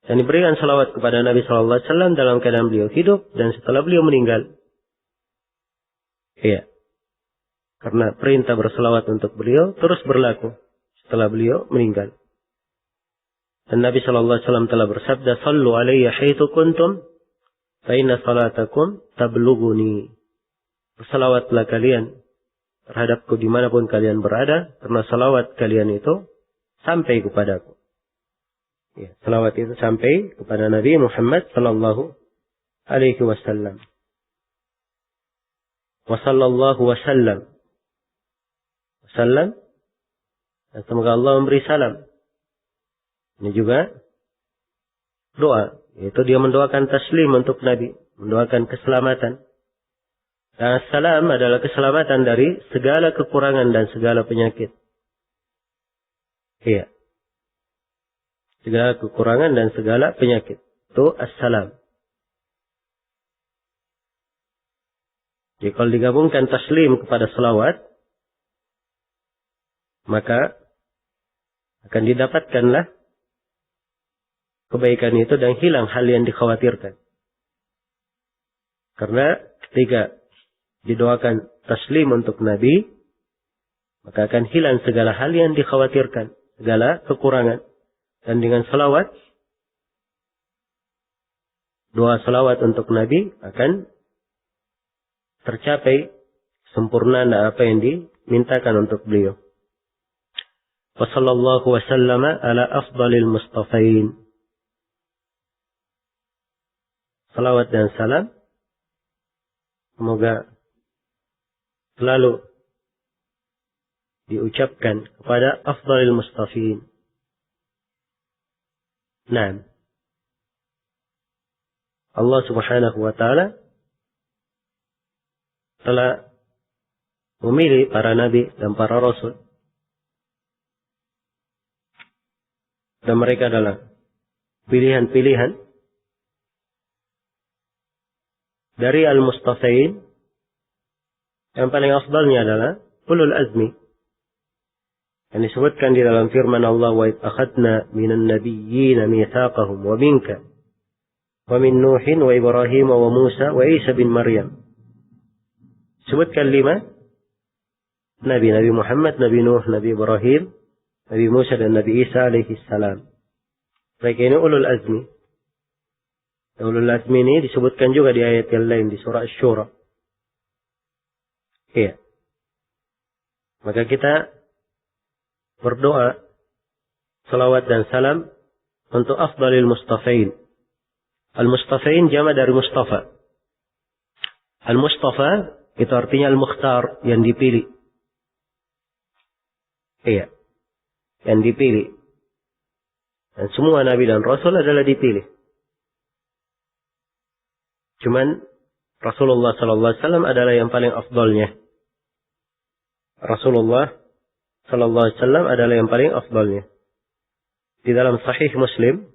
Dan diberikan salawat kepada Nabi sallallahu alaihi wasallam dalam keadaan beliau hidup dan setelah beliau meninggal. Iya. Karena perintah bersalawat untuk beliau terus berlaku setelah beliau meninggal. Dan Nabi sallallahu alaihi wasallam telah bersabda, "Shallu alayya haitsu kuntum fa inna salatakum tablughuni." Bersalawatlah kalian terhadapku dimanapun kalian berada, karena salawat kalian itu sampai kepadaku. Ya, salawat itu sampai kepada Nabi Muhammad sallallahu alaihi wasallam. wa sallallahu wa sallam. Salam, dan semoga Allah memberi salam. Ini juga doa, yaitu dia mendoakan taslim untuk Nabi, mendoakan keselamatan. Dan salam adalah keselamatan dari segala kekurangan dan segala penyakit. Iya. Segala kekurangan dan segala penyakit. Itu assalam. Jadi kalau digabungkan taslim kepada salawat, maka akan didapatkanlah kebaikan itu dan hilang hal yang dikhawatirkan. Karena ketika didoakan taslim untuk Nabi, maka akan hilang segala hal yang dikhawatirkan, segala kekurangan. Dan dengan salawat, doa salawat untuk Nabi akan tercapai sempurnaan apa yang dimintakan untuk beliau. Wa sallallahu wa sallama ala afdalil mustafain. Salawat dan salam semoga selalu diucapkan kepada afdalil mustafin. Nah, Allah subhanahu wa ta'ala telah memilih para nabi dan para rasul. Dan mereka adalah pilihan-pilihan dari al-mustafain. Yang paling afdalnya adalah ulul azmi. Yang disebutkan di dalam firman Allah, wa id akhadna minan nabiyyina mitsaqahum wa minka wa min Nuhin wa Ibrahim wa Musa wa Isa bin Maryam. Sebutkan 5 nabi, Nabi Muhammad, Nabi Nuh, Nabi Ibrahim, Nabi Musa dan Nabi Isa alaihi salam. Mereka ini ulul azmi. Ulul azmi ini disebutkan juga di ayat yang lain di surah Asy-Syura. Iya. Maka kita berdoa salawat dan salam untuk afdalil mustafain. Al-mustafain jama' dari mustafa. Al-mustafa itu artinya al-mukhtar, yang dipilih. Iya. Yang dipilih. Dan semua nabi dan rasul adalah dipilih. Cuman Rasulullah sallallahu alaihi wasallam adalah yang paling afdalnya. Rasulullah sallallahu alaihi wasallam adalah yang paling afdalnya. Di dalam sahih Muslim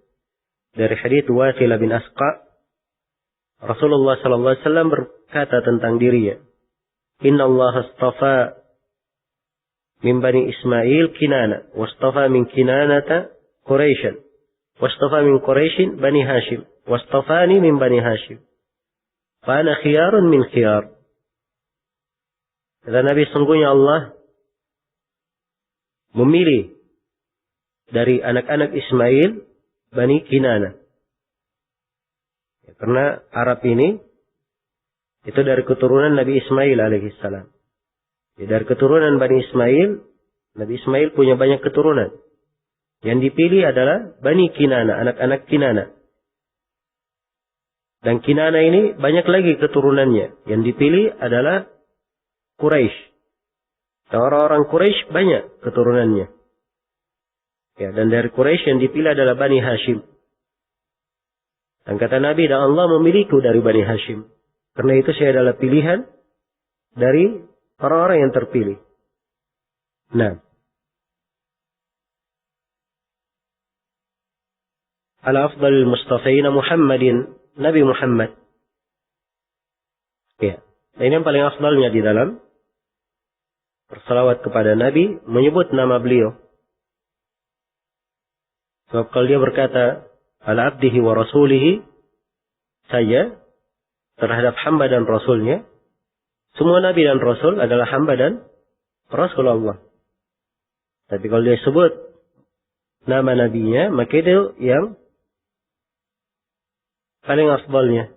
dari hadits Wathil bin Asqa, Rasulullah sallallahu alaihi wasallam berkata tentang dirinya, "Inna Allah astafa min bani Ismail Kinana, wastafa min Kinanata Quraisyan, wastafa min Quraisyin bani Hashim, wastafani min bani Hashim. Fa ana khiyarun min khiyar." Kata Nabi, sungguhnya Allah memilih dari anak-anak Ismail Bani Kinana. Ya, karena Arab ini itu dari keturunan Nabi Ismail alaihissalam. Ya, dari keturunan Bani Ismail, Nabi Ismail punya banyak keturunan. Yang dipilih adalah Bani Kinana, anak-anak Kinana. Dan Kinana ini banyak lagi keturunannya. Yang dipilih adalah Quraisy. Orang-orang Quraisy banyak keturunannya. Ya, dan dari Quraisy yang dipilih adalah Bani Hashim. Dan kata Nabi, dan Allah memilihku dari Bani Hashim. Karena itu saya adalah pilihan dari orang-orang yang terpilih. Nah, ala afdalil mustafaina Muhammadin, Nabi Muhammad. Ya, nah ini yang paling afdalnya di dalam bersalawat kepada Nabi, menyebut nama beliau. Sebab kalau dia berkata, ala abdihi wa rasulihi, saja, terhadap hamba dan rasulnya, semua nabi dan rasul adalah hamba dan rasul Allah. Tapi kalau dia sebut nama nabinya, maka itu yang paling afdalnya.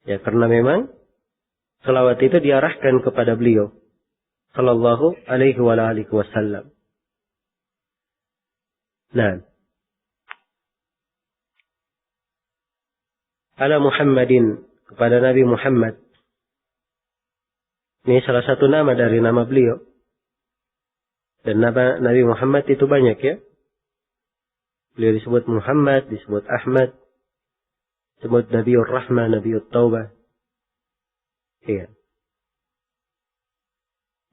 Ya, karena memang salawat itu diarahkan kepada beliau sallallahu alaihi wa alihi wasallam. Nah, ala Muhammadin, kepada Nabi Muhammad. Ini salah satu nama dari nama beliau. Dan nama Nabi Muhammad itu banyak ya. Beliau disebut Muhammad, disebut Ahmad, disebut Nabiur Rahmah, Nabiut Taubah. Iya.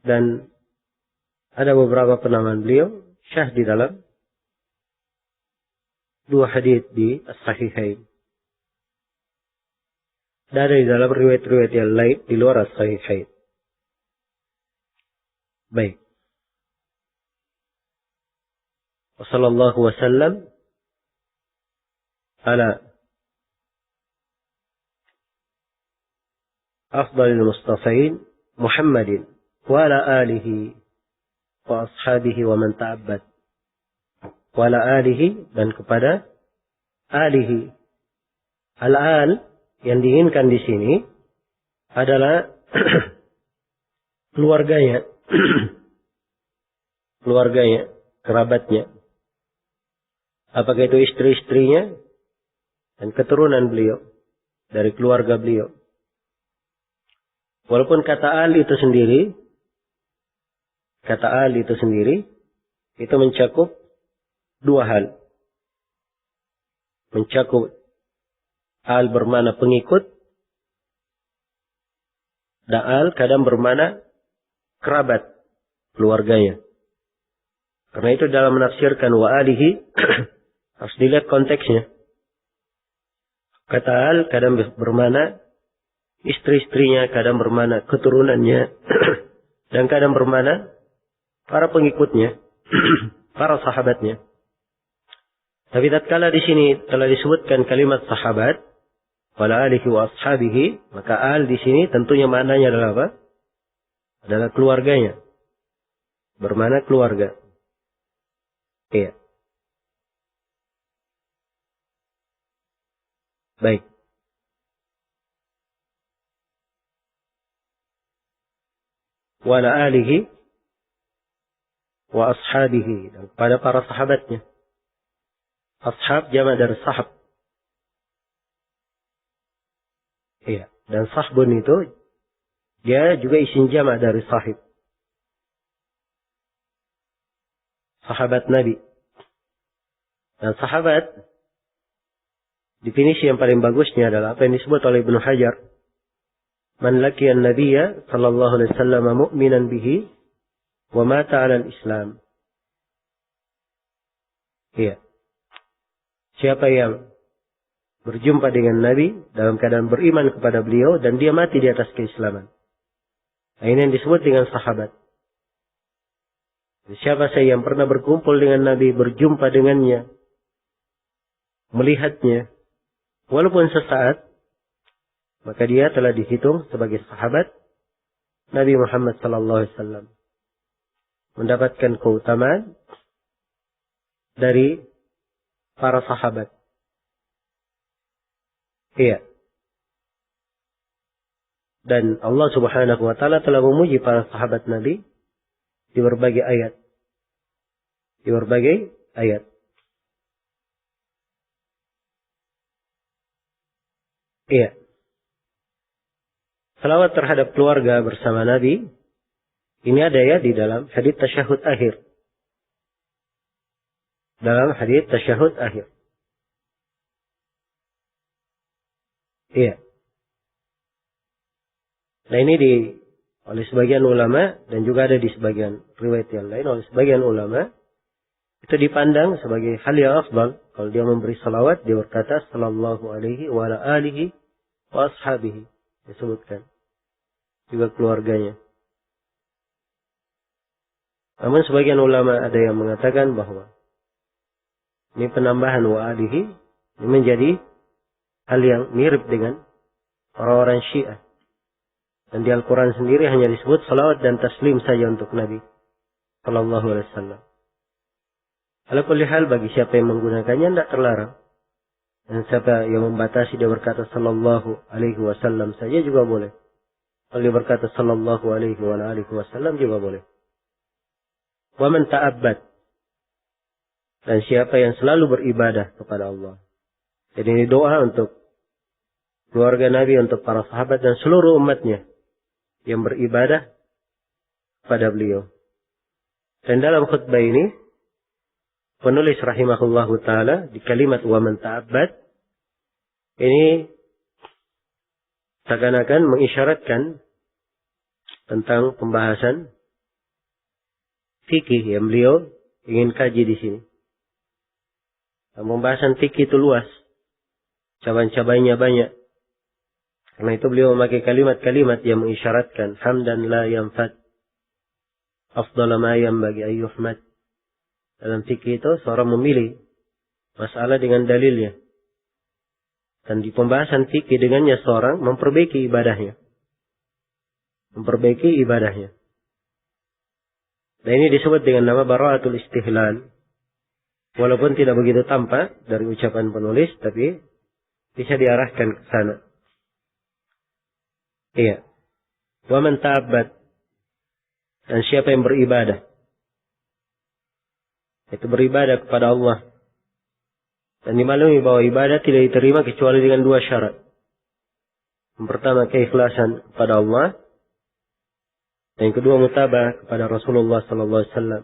Dan ada beberapa penamaan beliau syah di dalam 2 hadits di As-Sahihain. Dan ada di dalam riwayat-riwayat yang lain di luar As-Sahihain. Baik. Wassallallahu wasallam ala afdalil mustafain Muhammadin wa ala alihi wa ashabihi wa man ta'abbad. Wa ala alihi, dan kepada alihi. Al-al yang diinginkan di sini adalah keluarganya. Keluarganya, kerabatnya. Apakah itu istri-istrinya dan keturunan beliau, dari keluarga beliau. Walaupun kata al itu sendiri, itu mencakup 2 hal. Mencakup al bermakna pengikut, dan al kadang bermakna kerabat, keluarganya. Karena itu dalam menafsirkan wa alihi, harus dilihat konteksnya. Kata al kadang bermakna istri-istrinya, kadang bermakna keturunannya, dan kadang bermakna para pengikutnya, para sahabatnya. Tapi tatkala di sini telah disebutkan kalimat sahabat, wala alihi wa ashabihi, maka al di sini tentunya maknanya adalah apa? Adalah keluarganya. Bermakna keluarga. Iya. Baik. Wala alihi wa ashabihi, dan pada para sahabatnya. Ashab jamak dari sahab. Iya. Dan sahbun itu dia juga isim jamak dari sahib. Sahabat Nabi. Dan sahabat, definisi yang paling bagusnya adalah apa yang disebut oleh Ibnu Hajar. Man laqiyan nabiyya sallallahu alaihi wasallam mu'minan bihi wa mata 'ala al-islam. Iya. Siapa yang berjumpa dengan Nabi dalam keadaan beriman kepada beliau dan dia mati di atas keislaman. Nah, ini yang disebut dengan sahabat. Siapa saya yang pernah berkumpul dengan Nabi, berjumpa dengannya, melihatnya, walaupun sesaat, maka dia telah dihitung sebagai sahabat Nabi Muhammad sallallahu alaihi wasallam. Mendapatkan keutamaan dari para sahabat. Iya. Dan Allah Subhanahu wa taala telah memuji para sahabat Nabi di berbagai ayat. Di berbagai ayat. Iya. Salawat terhadap keluarga bersama Nabi, ini ada ya di dalam hadits tasyahud akhir. Dalam hadits tasyahud akhir. Iya. Nah ini oleh sebagian ulama dan juga ada di sebagian riwayat yang lain oleh sebagian ulama itu dipandang sebagai hal yang afdal. Kalau dia memberi salawat, dia berkata sallallahu alaihi wa ala alihi wa ashabihi. Disebutkan juga keluarganya. Namun sebagian ulama ada yang mengatakan bahwa ini penambahan wa alihi ini menjadi hal yang mirip dengan orang-orang Syiah. Dan di Al-Quran sendiri hanya disebut salawat dan taslim saja untuk Nabi sallallahu alaihi wasallam. Ala kulli hal, bagi siapa yang menggunakannya tidak terlarang. Dan siapa yang membatasi dia berkata sallallahu alaihi wasallam saja juga boleh. Kalau dia berkata sallallahu alaihi wasallam juga boleh. Wa man ta'abbad, dan siapa yang selalu beribadah kepada Allah. Jadi ini doa untuk keluarga Nabi, untuk para sahabat dan seluruh umatnya yang beribadah pada beliau. Dan dalam khutbah ini, penulis rahimahullahu ta'ala di kalimat wa man ta'abbad, ini seakan-akan mengisyaratkan tentang pembahasan fikih yang beliau ingin kaji di sini. Dan pembahasan fikih itu luas, cabang-cabangnya banyak. Karena itu beliau memakai kalimat-kalimat yang mengisyaratkan hamdan la yanfad, afdala ma yanbaghi an yuhmad. Dalam fikih itu seorang memilih masalah dengan dalilnya. Dan di pembahasan fikih dengannya seorang memperbaiki ibadahnya. Memperbaiki ibadahnya. Dan ini disebut dengan nama bara'atul istihlal. Walaupun tidak begitu tampak dari ucapan penulis, tapi bisa diarahkan ke sana. Iya. Wa man ta'abbad. Dan siapa yang beribadah. Itu beribadah kepada Allah. Dan dimaklumi bahwa ibadah tidak diterima kecuali dengan dua syarat. Yang pertama, keikhlasan kepada Allah. Dan yang kedua, mutabah kepada Rasulullah sallallahu alaihi wasallam.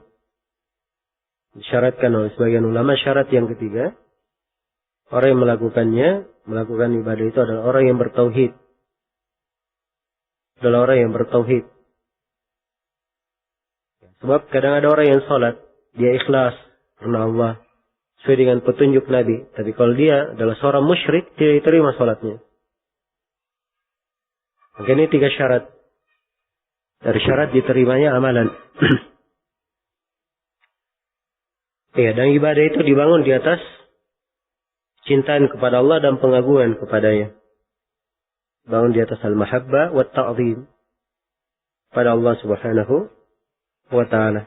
Disyaratkan oleh sebagian ulama, syarat yang ketiga, orang yang melakukan ibadah itu adalah orang yang bertauhid. Adalah orang yang bertauhid. Sebab kadang ada orang yang sholat, dia ikhlas karena Allah, sesuai dengan petunjuk Nabi. Tapi kalau dia adalah seorang musyrik, tidak diterima sholatnya. Maka ini 3 syarat. Dari syarat diterimanya amalan. Ya, dan ibadah itu dibangun di atas cintaan kepada Allah dan pengagungan kepadanya. Bangun di atas al-mahabbah wa ta'zim pada Allah subhanahu wa ta'ala.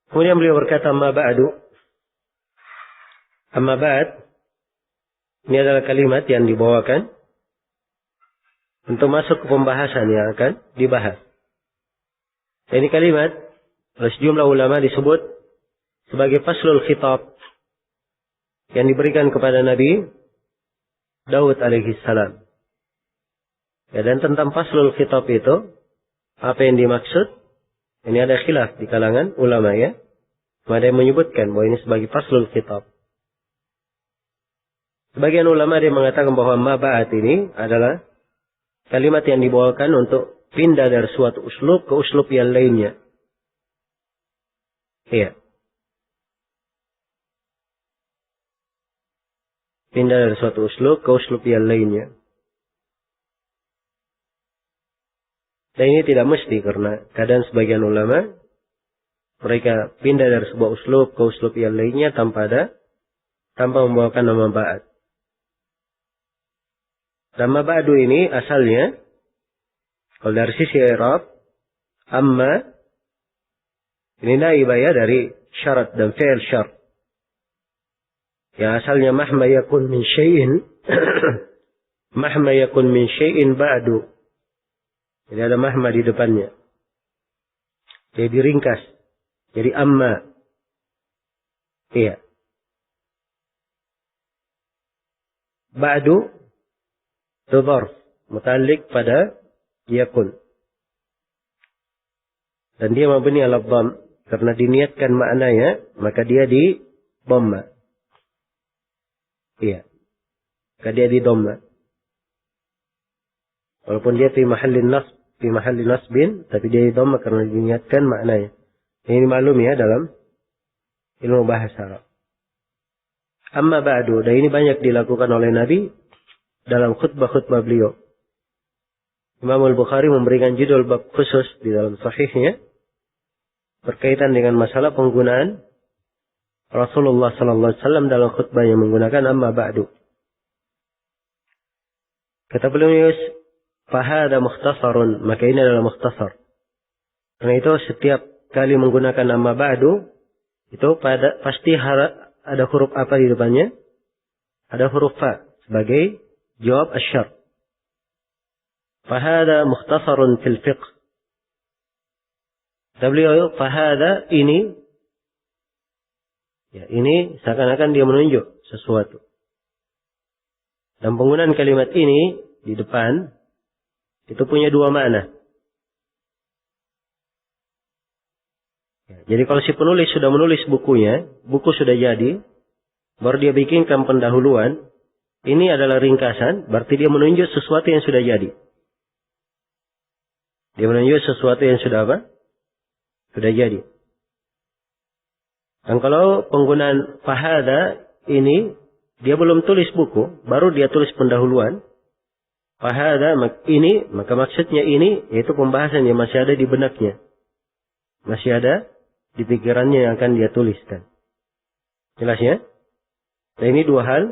Kemudian beliau berkata, amma ba'du. Amma ba'd, ini adalah kalimat yang dibawakan untuk masuk ke pembahasan yang akan dibahas. Ini kalimat oleh sejumlah ulama disebut sebagai faslul khitab yang diberikan kepada Nabi Daud alaihi salam. Ya, dan tentang faslul khitab itu, apa yang dimaksud? Ini ada khilaf di kalangan ulama ya. Ada yang menyebutkan bahwa ini sebagai faslul khitab. Sebagian ulama dia mengatakan bahwa ma ba'at ini adalah kalimat yang dibawakan untuk pindah dari suatu uslub ke uslub yang lainnya. Iya. Pindah dari suatu uslub ke uslub yang lainnya. Dan ini tidak mesti karena kadang sebagian ulama mereka pindah dari sebuah uslub ke uslub yang lainnya tanpa membawakan nama ba'd. Nama ba'du ini asalnya kalau dari sisi i'rab amma ini naibah ya dari syarat dan fi'il syart. Ya asalnya mahma yakun min syai'in mahma yakun min syai'in ba'du. Jadi ada mahma di depannya. Jadi diringkas. Jadi amma. Iya. Ba'du itu dzarf muta'alliq pada yakun. Dan dia mabni ala dhamm karena diniatkan maknanya maka dia di dhamma. Iya. Maka dia di dhamma. Walaupun dia fi mahalli nasbin tapi dia di dhamma karena diniatkan maknanya. Ini maklum ya dalam ilmu bahasa Arab. Amma ba'du, dan ini banyak dilakukan oleh Nabi dalam khutbah-khutbah beliau. Imam Al-Bukhari memberikan judul bab khusus di dalam sahihnya berkaitan dengan masalah penggunaan Rasulullah sallallahu alaihi wasallam dalam khutbah yang menggunakan amma ba'du. Kata beliau, fahada mukhtasarun, maka ini adalah mukhtasar. Karena itu setiap kali menggunakan amma ba'du itu pasti ada huruf apa di depannya? Ada huruf fa sebagai jawab asyar. Fahada mukhtasarun fil fiqh. Kata beliau, fahada ini, ya ini seakan-akan dia menunjuk sesuatu. Dan penggunaan kalimat ini di depan, Itu punya dua makna. Jadi kalau si penulis sudah menulis bukunya, buku sudah jadi, baru dia bikinkan pendahuluan, ini adalah ringkasan, berarti dia menunjuk sesuatu yang sudah jadi. Dia menunjuk sesuatu yang sudah apa? Sudah jadi. Dan kalau penggunaan fahada ini, dia belum tulis buku, baru dia tulis pendahuluan. Fahada ini, maka maksudnya ini, yaitu pembahasan yang masih ada di benaknya. Masih ada di pikirannya yang akan dia tuliskan. Jelas ya? Dan ini dua hal,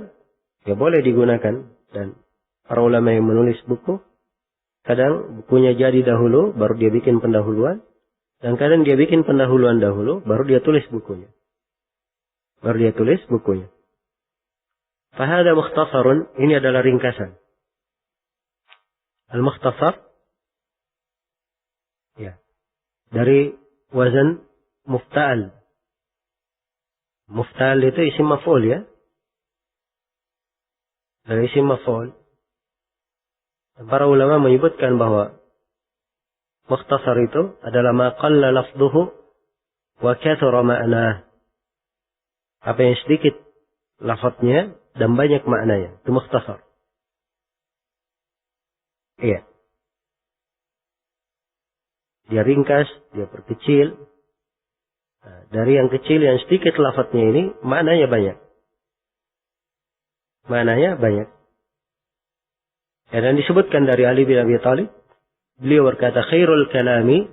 ya boleh digunakan. Dan para ulama yang menulis buku, kadang bukunya jadi dahulu, baru dia bikin pendahuluan. Dan kadang dia bikin pendahuluan dahulu, baru dia tulis bukunya. Baru dia tulis bukunya. Fahada mukhtasarun, ini adalah ringkasan. Al-mukhtasar, ya, dari wazan mufta'al. Mufta'al itu isim maf'ul ya. Dari isim maf'ul. Para ulama menyebutkan bahwa mukhtasar itu adalah ma qalla lafduhu wa kathura ma'nah. Apa yang sedikit lafadznya dan banyak maknanya. Itu mukhtasar. Iya. Dia ringkas, dia perkecil. Nah, dari yang kecil yang sedikit lafadznya ini, maknanya banyak. Maknanya banyak. Ya, dan disebutkan dari Ali bin Abi Thalib, beliau berkata, khairul kalami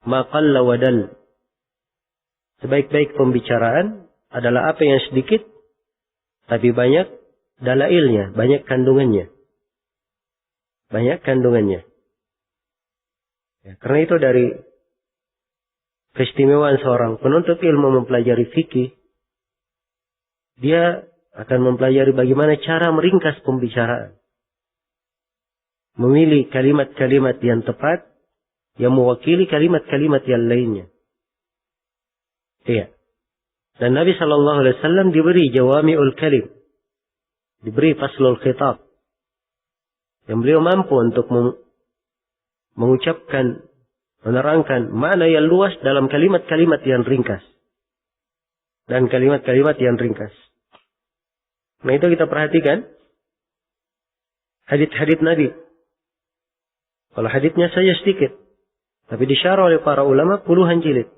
ma qalla wa dal. Sebaik-baik pembicaraan adalah apa yang sedikit, tapi banyak dalailnya, banyak kandungannya. Banyak kandungannya. Ya, karena itu dari keistimewaan seorang penuntut ilmu mempelajari fikih, dia akan mempelajari bagaimana cara meringkas pembicaraan. Memilih kalimat-kalimat yang tepat, yang mewakili kalimat-kalimat yang lainnya. Iya. Dan Nabi SAW diberi jawami'ul kalim. Diberi faslul khitab. Yang beliau mampu untuk mengucapkan, menerangkan makna yang luas dalam kalimat-kalimat yang ringkas. Dan kalimat-kalimat yang ringkas. Nah itu kita perhatikan. Hadits-hadits Nabi. Kalau haditsnya saja sedikit. Tapi disyarah oleh para ulama puluhan jilid.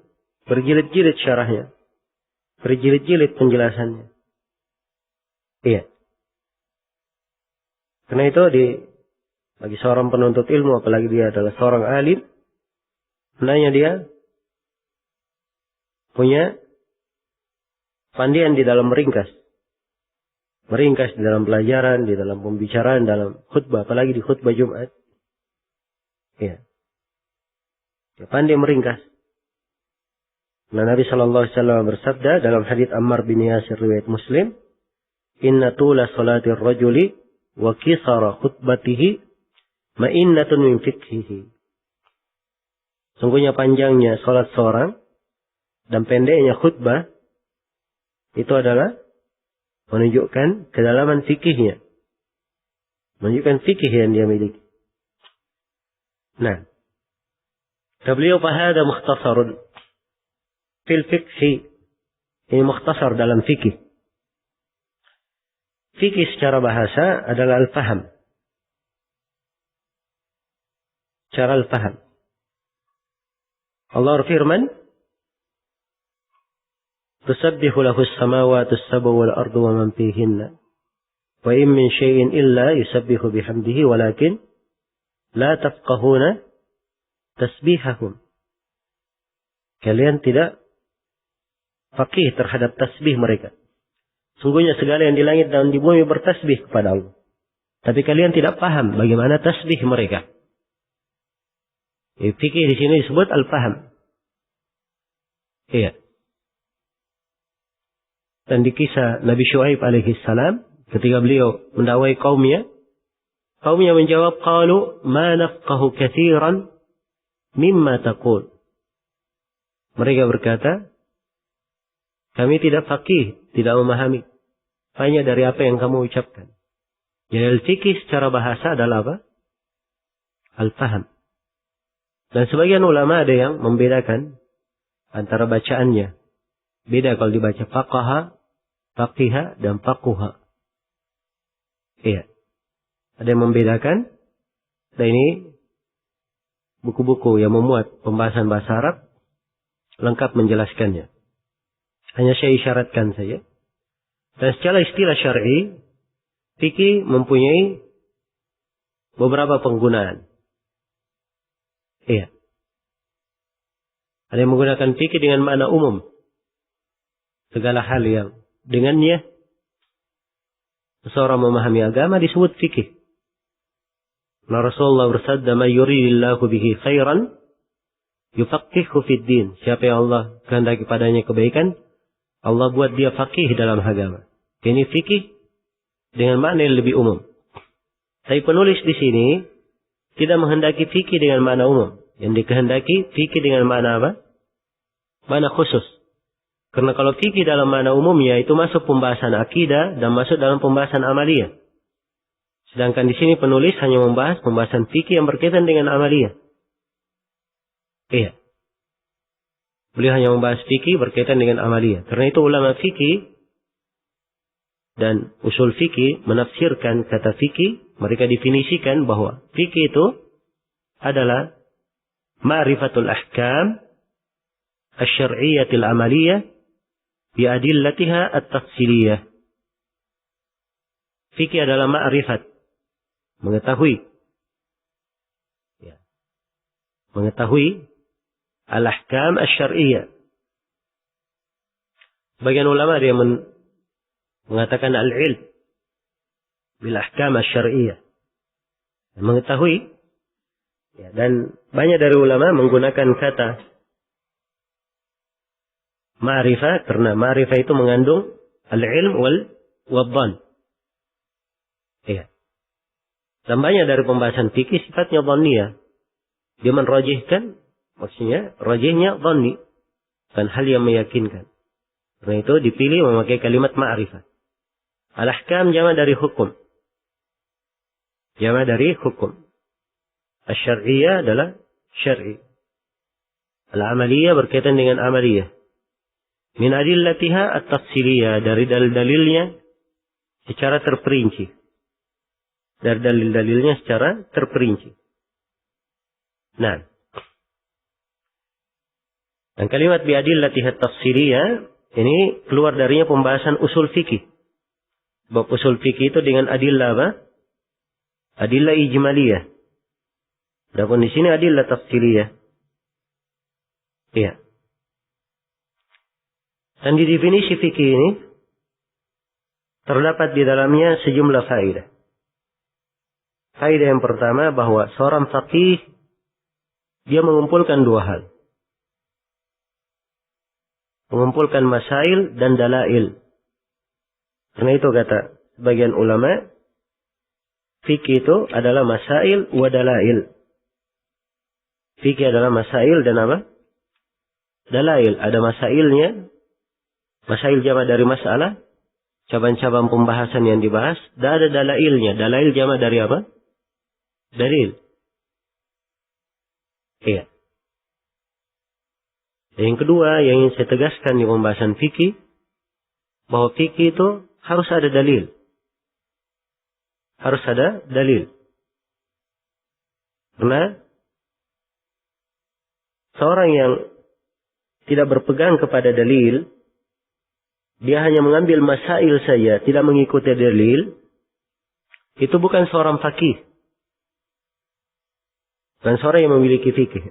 Berjilid-jilid syarahnya. Berjilid-jilid penjelasannya. Iya. Karena itu bagi seorang penuntut ilmu, apalagi dia adalah seorang alim, hendaknya dia punya pandian di dalam meringkas. Meringkas di dalam pelajaran, di dalam pembicaraan, dalam khutbah, apalagi di khutbah Jumat. Iya. Dia pandai meringkas. Nah, Nabi SAW bersabda dalam hadits Ammar bin Yasir riwayat Muslim, "Inna tula salatir rajuli wa qisara khutbatihi ma'innatun min fikhihi." Sungguhnya panjangnya salat seorang dan pendeknya khutbah itu adalah menunjukkan kedalaman fikihnya. Menunjukkan fikih yang dia miliki. Nah, beliau fahada mukhtasarun fil fikhi. Ini mukhtasar dalam fikih. Fikih secara bahasa adalah al-faham. Cara al-faham. Allah berfirman, "Tusabbihu lahu as-samawati as-sab'u wal ardu wa man fihinna. Wa in min syai'in illa yusabbihu bihamdihi walakin la tafqahuna tasbihahum." Kalian tidak faqih terhadap tasbih mereka. Sungguhnya segala yang di langit dan di bumi bertasbih kepada Allah. Tapi kalian tidak paham bagaimana tasbih mereka. Fikih di sini disebut al-faham. Iya. Dan di kisah Nabi Syuaib alaihi salam, ketika beliau mendakwai kaumnya menjawab, qalu ma nafqahu katsiran mimma taqul. Mereka berkata, kami tidak faqih, tidak memahami banyak dari apa yang kamu ucapkan. Jadi al-fikih secara bahasa adalah apa? al-faham. Dan sebagian ulama ada yang membedakan antara bacaannya. Beda kalau dibaca faqaha, faqiha, dan faquha. Iya. Ada yang membedakan. Dan ini buku-buku yang memuat pembahasan bahasa Arab lengkap menjelaskannya. Hanya saya isyaratkan saja. Dan secara istilah syar'i, fikih mempunyai beberapa penggunaan. Iya. Ada yang menggunakan fikih dengan makna umum. Segala hal yang dengannya seseorang memahami agama disebut fikih. Nah, Rasulullah bersabda, "Man yuridillahu bihi khairan yufaqqihhu fid din." Siapa yang Allah kehendaki padanya kebaikan, Allah buat dia faqih dalam agama. Ini fikih dengan makna yang lebih umum. Tapi penulis di sini tidak menghendaki fikih dengan makna umum. Yang dikehendaki fikih dengan makna apa? Makna khusus. Karena kalau fikih dalam makna umumnya itu masuk pembahasan akidah dan masuk dalam pembahasan amaliyah. Sedangkan di sini penulis hanya membahas pembahasan fikih yang berkaitan dengan amaliyah. Iya. Beliau hanya membahas fikih berkaitan dengan amaliyah. Karena itu ulama fikih dan usul fikih menafsirkan kata fikih. Mereka definisikan bahwa fikih itu adalah ma'rifatul ahkam asy-syar'iyyatil amaliyah bi'adillatiha at-tafsiliyah. Fikih adalah ma'rifat. Mengetahui. Ya. Mengetahui al-ahkam asy-syar'iyyah. Bagian ulama dia mengatakan al-ilm bil-ahkam asy-syar'iyyah. Mengetahui. Ya, dan banyak dari ulama menggunakan kata ma'rifah karena ma'rifah itu mengandung al-ilm wal-dhann. Ya. Dan banyak dari pembahasan fikih sifatnya dhanniyah. Dia menrajihkan, maksudnya rajihnya dhanni, dan hal yang meyakinkan. Karena itu dipilih memakai kalimat ma'rifah. Al-ahkam jama' dari hukum. Jama' dari hukum. Asy-syar'iyyah adalah syar'i. Al-amaliyah berkaitan dengan amaliyah. Min adillatiha at-tafsiliyah, dari dalil-dalilnya secara terperinci. Dari dalil-dalilnya secara terperinci. Nah. Dan kalimat bi'adillatiha at-tafsiliyah ini keluar darinya pembahasan usul fikih. Bab usul fikih itu dengan adillah apa? Adillah ijmaliyah. Adapun di sini adillah tafsiliyah. Iya. Dan di definisi fikih ini terdapat di dalamnya sejumlah faedah. Faedah yang pertama bahwa seorang faqih dia mengumpulkan dua hal. Mengumpulkan masail dan dalail. Karena itu kata sebagian ulama, fikih itu adalah masail wa dalail. Fikih adalah masail dan apa? Dalail. Ada masailnya. Masail jama' dari masalah. Cabang-cabang pembahasan yang dibahas. Dan ada dalailnya. Dalail jama' dari apa? Dalil. Iya. Yang kedua yang ingin saya tegaskan di pembahasan fikih. Bahwa fikih itu harus ada dalil. Harus ada dalil. Karena seorang yang tidak berpegang kepada dalil, dia hanya mengambil masail saja, tidak mengikuti dalil, itu bukan seorang faqih. Dan seorang yang memiliki fikih.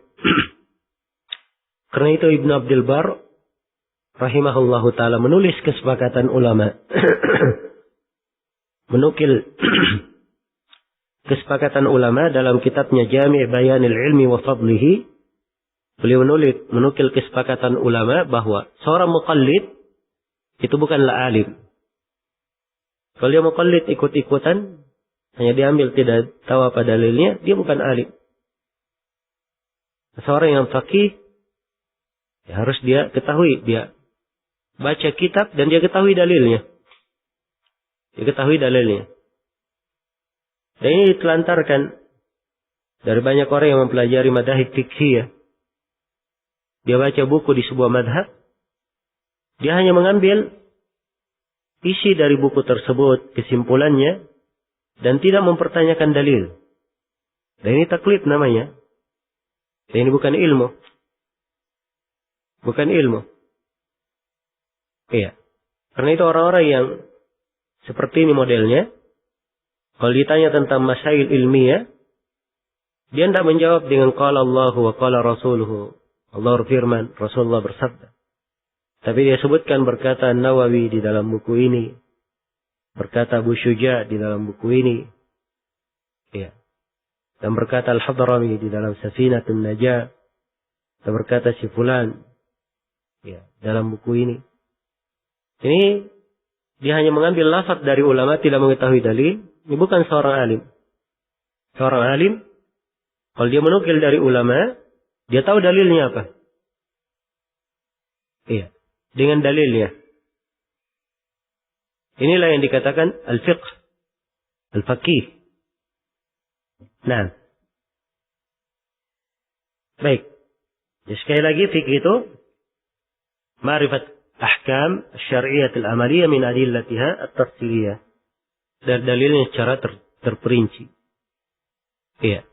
Karena itu Ibn Abdul Bar, rahimahullahu ta'ala, menulis kesepakatan ulama. Menukil kesepakatan ulama dalam kitabnya Jami' Bayanil Ilmi wa Fadlihi. Beliau menukil kesepakatan ulama bahwa seorang muqallid itu bukanlah alim. Kalau dia muqallid ikut-ikutan, hanya diambil tidak tahu apa dalilnya, dia bukan alim. Seorang yang faqih, ya harus dia ketahui, dia baca kitab dan dia ketahui dalilnya. Dia ketahui dalilnya. Dan ini ditelantarkan dari banyak orang yang mempelajari madhab fiqhiyah, dia baca buku di sebuah madhab, dia hanya mengambil isi dari buku tersebut, kesimpulannya, dan tidak mempertanyakan dalil. Dan ini taklid namanya. Dan ini bukan ilmu. Bukan ilmu. Iya. Karena itu orang-orang yang seperti ini modelnya, kalau ditanya tentang masail ilmiah, dia tidak menjawab dengan qala Allahu wa qala Rasuluhu. Allah berfirman, Rasulullah bersabda. Tapi dia sebutkan berkata Nawawi di dalam buku ini. Berkata Abu Syuja di dalam buku ini. Ya. Dan berkata Al-Hadrami di dalam Safinatun Najah. Dan berkata si Fulan. Ya, dalam buku ini. Ini dia hanya mengambil lafaz dari ulama, tidak mengetahui dalil. Ini bukan seorang alim. Seorang alim, kalau dia menukil dari ulama, dia tahu dalilnya apa. Iya. Dengan dalilnya. Inilah yang dikatakan al-fiqh. Al-faqih. Nah. Baik. Jadi sekali lagi fikih itu ma'rifat ahkam syari'iyah al-amaliyah min adillatiha at-tafsiliyah. Dan dalilnya secara terperinci. Iya.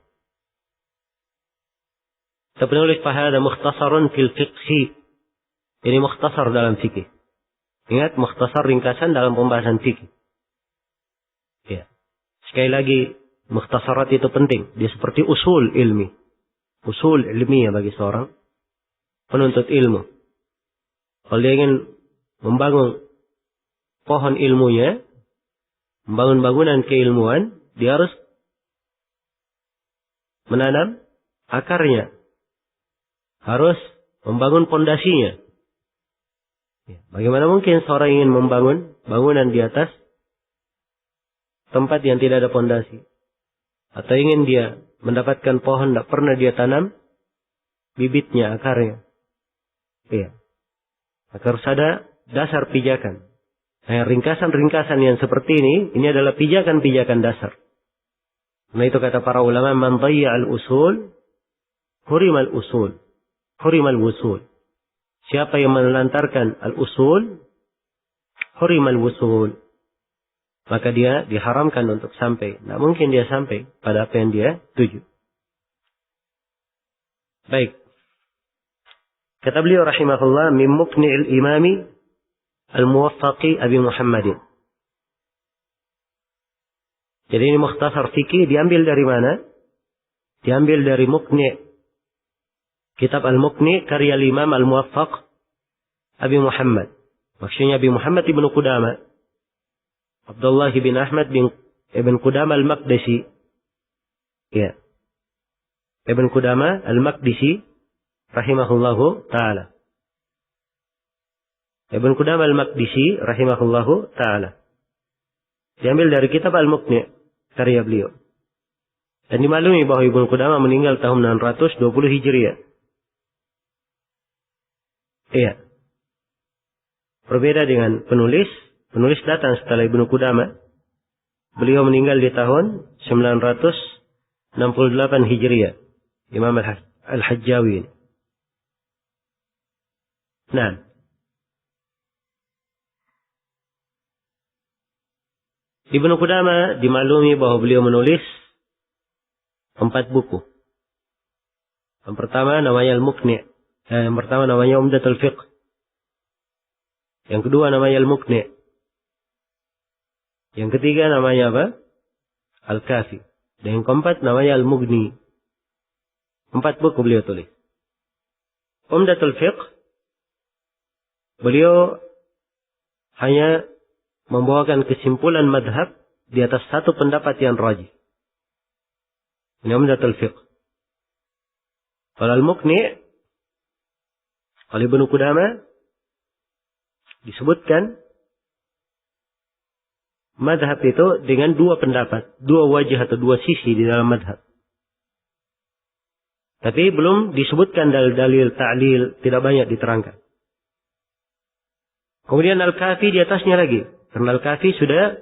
Penulis fahada mukhtasarun fil fiqhi. Ini mukhtasar dalam fikih. Ingat, mukhtasar ringkasan dalam pembahasan fikih. Ya. Sekali lagi, mukhtasarat itu penting. Dia seperti usul ilmi. Usul ilmiah bagi seorang penuntut ilmu. Kalau dia ingin membangun pohon ilmunya, membangun bangunan keilmuan, dia harus menanam akarnya. Harus membangun pondasinya. Bagaimana mungkin seorang ingin membangun bangunan di atas tempat yang tidak ada pondasi? Atau ingin dia mendapatkan pohon tidak pernah dia tanam bibitnya, akarnya. Iya. Maka harus ada dasar pijakan. Nah, ringkasan-ringkasan yang seperti ini adalah pijakan-pijakan dasar. Nah, itu kata para ulama, man dhayya al-usul, hurimal usul, hurimal wusul. Siapa yang menelantarkan al-usul, hurimal wusul. Maka dia diharamkan untuk sampai. Tidak mungkin dia sampai pada apa yang dia tuju. Baik. Kata beliau rahimahullah, min muqni'il imami al-muwaffaqi Abi Muhammadin. Jadi ini mukhtasar fikih diambil dari mana? Diambil dari Muqni'. Kitab Al-Muqni karya Imam Al-Muwaffaq Abi Muhammad. Maksudnya Abi Muhammad ibnu Qudama. Abdullah bin Ahmad bin Ibn Qudama Al-Maqdisi. Ya. Ibn Qudama Al-Maqdisi rahimahullahu ta'ala. Ibn Qudama Al-Maqdisi rahimahullahu ta'ala. Diambil dari kitab Al-Muqni karya beliau. Dan dimaklumi bahwa Ibn Qudama meninggal tahun 620 Hijriah. Iya. Berbeda dengan penulis. Penulis datang setelah Ibnu Qudama. Beliau meninggal di tahun 968 Hijriah. Imam Al-Hajjawi. Nah. Ibnu Qudama dimaklumi bahwa beliau menulis 4 buku. Yang pertama namanya Al-Muqni'. Yang pertama namanya Umdatul Fiqh. Yang kedua namanya Al-Muqni'. Yang ketiga namanya apa? Al-Kafi. Dan yang keempat namanya Al-Mughni. 4 buku beliau tulis. Umdatul Fiqh. Beliau hanya membawakan kesimpulan madhab di atas satu pendapat yang rajih. Ini Umdatul Fiqh. Kalau Al-Muqni' oleh Ibnu Qudama disebutkan madhab itu dengan 2 pendapat, 2 wajah atau 2 sisi di dalam madhab. Tapi belum disebutkan dalil-dalil ta'lil, tidak banyak diterangkan. Kemudian Al-Kafi di atasnya lagi. Karena Al-Kafi sudah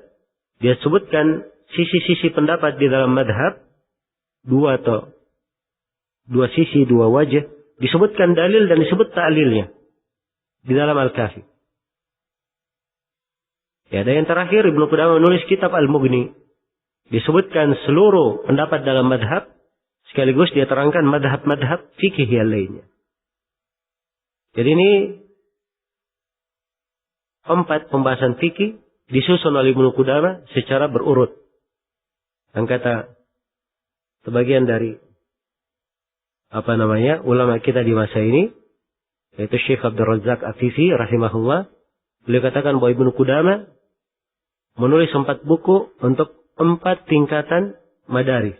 dia sebutkan sisi-sisi pendapat di dalam madhab 2 atau dua sisi, dua wajah. Disebutkan dalil dan disebut ta'lilnya di dalam Al-Kafi. Ya, ada yang terakhir Ibnu Qudamah menulis kitab Al-Mughni. Disebutkan seluruh pendapat dalam madhab, sekaligus dia terangkan madhab-madhab fikih yang lainnya. Jadi ini 4 pembahasan fikih disusun oleh Ibnu Qudamah secara berurut. Dan kata sebagian dari ulama kita di masa ini, yaitu Syekh Abdul Razak Afifi rahimahullah, beliau katakan bahwa Ibnu Qudamah menulis 4 buku untuk 4 tingkatan madaris.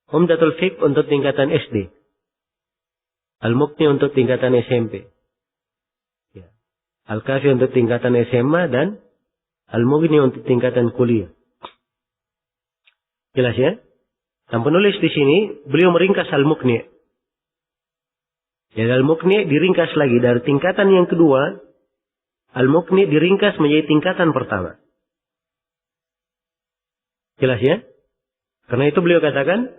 Umdatul Fiqh untuk tingkatan SD. Al-Mughni untuk tingkatan SMP. Ya. Al-Kafi untuk tingkatan SMA dan Al-Mughni untuk tingkatan kuliah. Jelas ya? Dan penulis di sini, beliau meringkas Al-Mughni. Ya, Al-Mughni diringkas lagi dari tingkatan yang kedua. Al-Mughni diringkas menjadi tingkatan pertama. Jelas ya? Karena itu beliau katakan,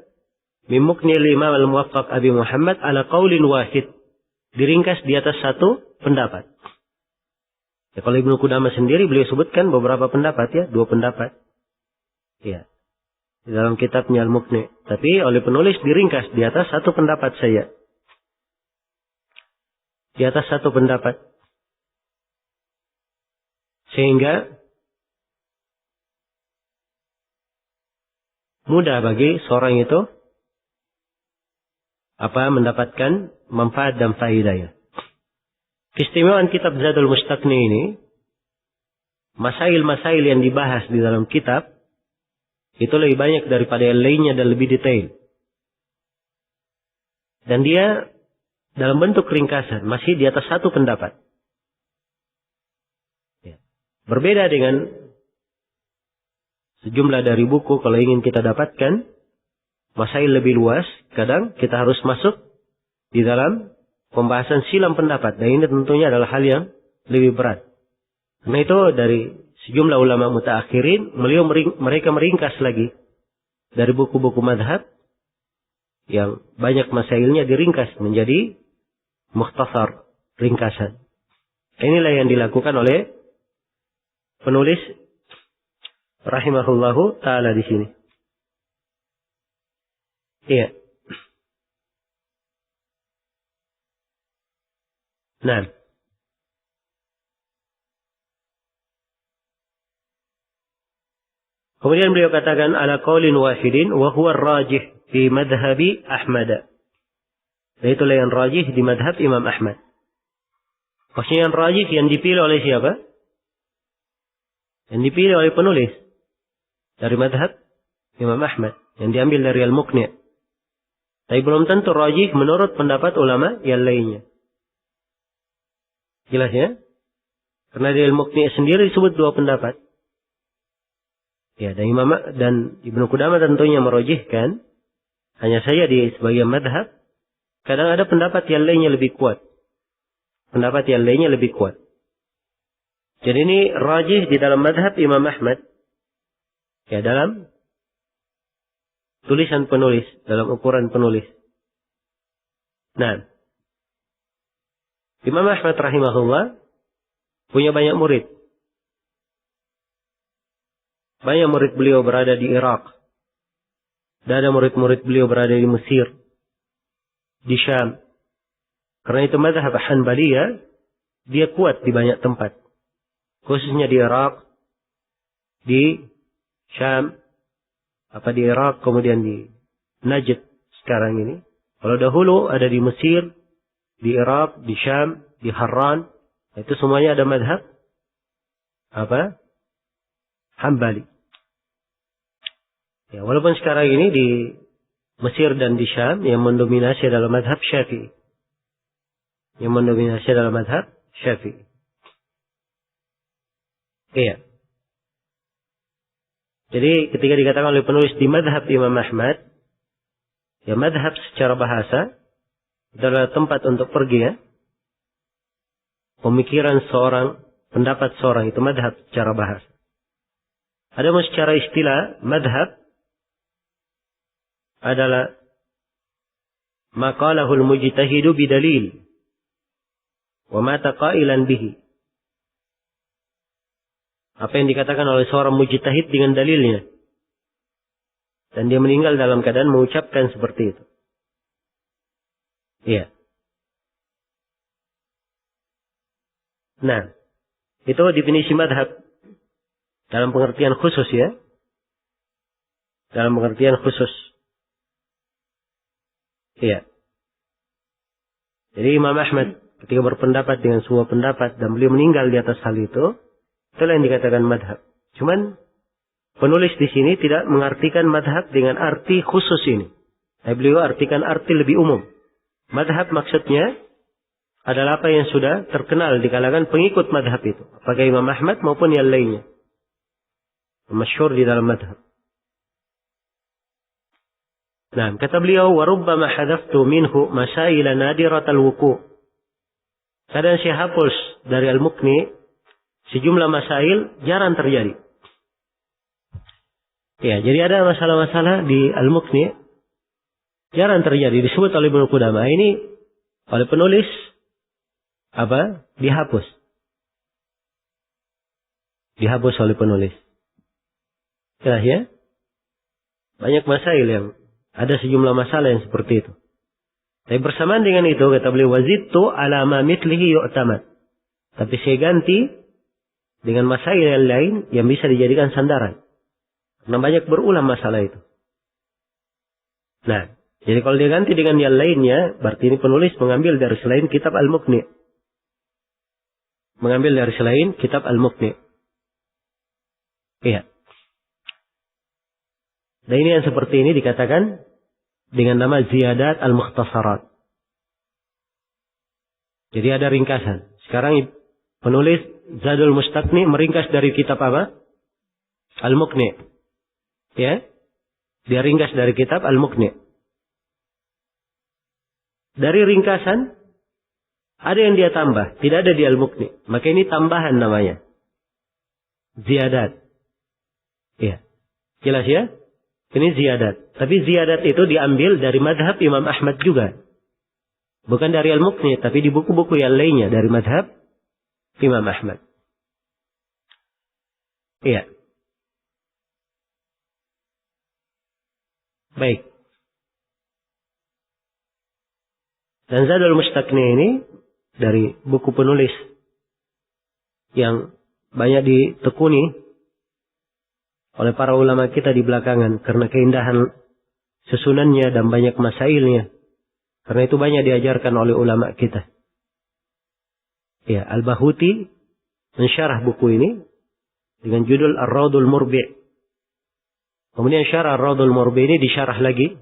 Min Mughni al-Imam al-Muwaffaq Abi Muhammad ala qaulin wahid. Diringkas di atas 1 pendapat. Ya, kalau Ibnu Qudamah sendiri beliau sebutkan beberapa pendapat ya, 2 pendapat. Ya. Di dalam kitabnya Al-Mughni. Tapi oleh penulis diringkas di atas 1 pendapat saya. Di atas 1 pendapat. Sehingga mudah bagi seorang itu mendapatkan manfaat dan faedahnya. Keistimewaan kitab Zadul Mustaqni ini, masail-masail yang dibahas di dalam kitab itu lebih banyak daripada yang lainnya dan lebih detail. Dan dia dalam bentuk ringkasan masih di atas 1 pendapat. Ya. Berbeda dengan sejumlah dari buku kalau ingin kita dapatkan masail lebih luas, kadang kita harus masuk di dalam pembahasan silang pendapat. Dan ini tentunya adalah hal yang lebih berat. Karena itu dari sejumlah ulama mutaakhirin, mereka meringkas lagi dari buku-buku madhab yang banyak masailnya diringkas menjadi mukhtasar, ringkasan. Inilah yang dilakukan oleh penulis rahimahullahu ta'ala di sini. Iya. Nah. Kemudian beliau katakan ala qaulin wahidin wa huwa ar-rajih fi madhhabi Ahmad. Itulah yang rajih di madhab Imam Ahmad. Maksudnya yang rajih yang dipilih oleh siapa? Yang dipilih oleh penulis dari madhab Imam Ahmad yang diambil dari Al-Mughni. Tapi belum tentu rajih menurut pendapat ulama yang lainnya. Jelas ya? Karena di Al-Mughni sendiri disebut 2 pendapat. Ya, dan Imam dan Ibnu Qudamah tentunya merajihkan. Hanya saja di sebagian madhab kadang ada pendapat yang lainnya lebih kuat. Pendapat yang lainnya lebih kuat. Jadi ini rajih di dalam madhab Imam Ahmad. Ya, dalam tulisan penulis, dalam ukuran penulis. Nah, Imam Ahmad rahimahullah punya banyak murid. Banyak murid beliau berada di Irak. Dan ada murid-murid beliau berada di Mesir, di Syam. Karena itu mazhab Hanbaliyah, dia kuat di banyak tempat. Khususnya di Irak, di Syam, di Irak, kemudian di Najd sekarang ini. Kalau dahulu ada di Mesir, di Irak, di Syam, di Harran, itu semuanya ada mazhab Hambali. Ya, walaupun sekarang ini di Mesir dan di Syam yang mendominasi adalah mazhab Syafi'i. Yang mendominasi adalah mazhab Syafi'i. Iya. Jadi ketika dikatakan oleh penulis di mazhab Imam Ahmad, ya mazhab secara bahasa adalah tempat untuk pergi ya. Pemikiran seorang, pendapat seorang itu mazhab secara bahasa. Adapun secara istilah, mazhab adalah maqalahul mujtahidu bidalil wa mata qailan bihi. Apa yang dikatakan oleh seorang mujtahid dengan dalilnya. Dan dia meninggal dalam keadaan mengucapkan seperti itu. Iya. Nah, itu definisi madhab. Dalam pengertian khusus ya. Dalam pengertian khusus. Iya. Jadi Imam Ahmad ketika berpendapat dengan sebuah pendapat dan beliau meninggal di atas hal itu, itulah yang dikatakan madhab. Cuman penulis di sini tidak mengartikan madhab dengan arti khusus ini. Tapi beliau artikan arti lebih umum. Madhab maksudnya adalah apa yang sudah terkenal di kalangan pengikut madhab itu. Apakah Imam Ahmad maupun yang lainnya. Masyhur di dalam madhab. Nah, kata beliau, وَرُبَّمَا حَذَفْتُ مِنْهُ مَسَائِلَ نَادِرَةَ الْوُقُوعِ. Kadang saya hapus dari Al-Muqni sejumlah masail jarang terjadi. Ya, jadi ada masalah-masalah di Al-Muqni jarang terjadi, disebut oleh Ibnu Qudamah. Ini oleh penulis apa? Dihapus. Dihapus oleh penulis. Jelas ya? Banyak masail yang ada sejumlah masalah yang seperti itu. Tapi bersamaan dengan itu kata beliau wazidtu ala ma mithlihi yu'tamad. Tapi saya ganti dengan masail yang lain yang bisa dijadikan sandaran. Karena banyak berulang masalah itu. Nah, jadi kalau dia ganti dengan yang lainnya, berarti ini penulis mengambil dari selain kitab Al-Muqni. Mengambil dari selain kitab Al-Muqni. Iya. Dan ini yang seperti ini dikatakan dengan nama Ziyadat Al-Mukhtasarat. Jadi ada ringkasan. Sekarang penulis Zadul Mustaqni meringkas dari kitab apa? Al-Muqni. Ya. Dia ringkas dari kitab Al-Muqni. Dari ringkasan ada yang dia tambah, tidak ada di Al-Muqni. Maka ini tambahan namanya. Ziyadat. Ya. Jelas ya? Ini ziyadat. Tapi ziyadat itu diambil dari madhab Imam Ahmad juga. Bukan dari Al-Muqni, tapi di buku-buku yang lainnya dari madhab Imam Ahmad. Iya. Baik. Dan Zadul Mustaqni ini dari buku penulis yang banyak ditekuni oleh para ulama kita di belakangan karena keindahan susunannya dan banyak masailnya. Karena itu banyak diajarkan oleh ulama kita. Ya, Al-Bahuti mensyarah buku ini dengan judul Ar-Raudul Murbi'. Kemudian syarah Ar-Raudul Murbi' ini disyarah lagi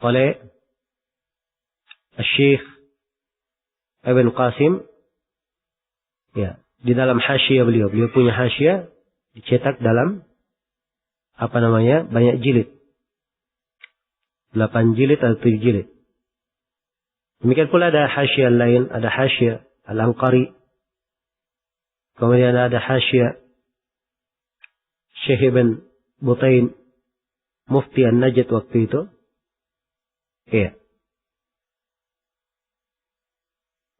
oleh Syekh Ibn Qasim. Ya, di dalam hasyiah beliau punya hasyiah dicetak dalam banyak jilid. 8 jilid atau 7 jilid. Demikian pula ada hasyiah lain, ada hasyiah Al-Anqari. Kemudian ada hasyiah Syekh Ibn Butain, Mufti An-Najd waktu itu. Iya.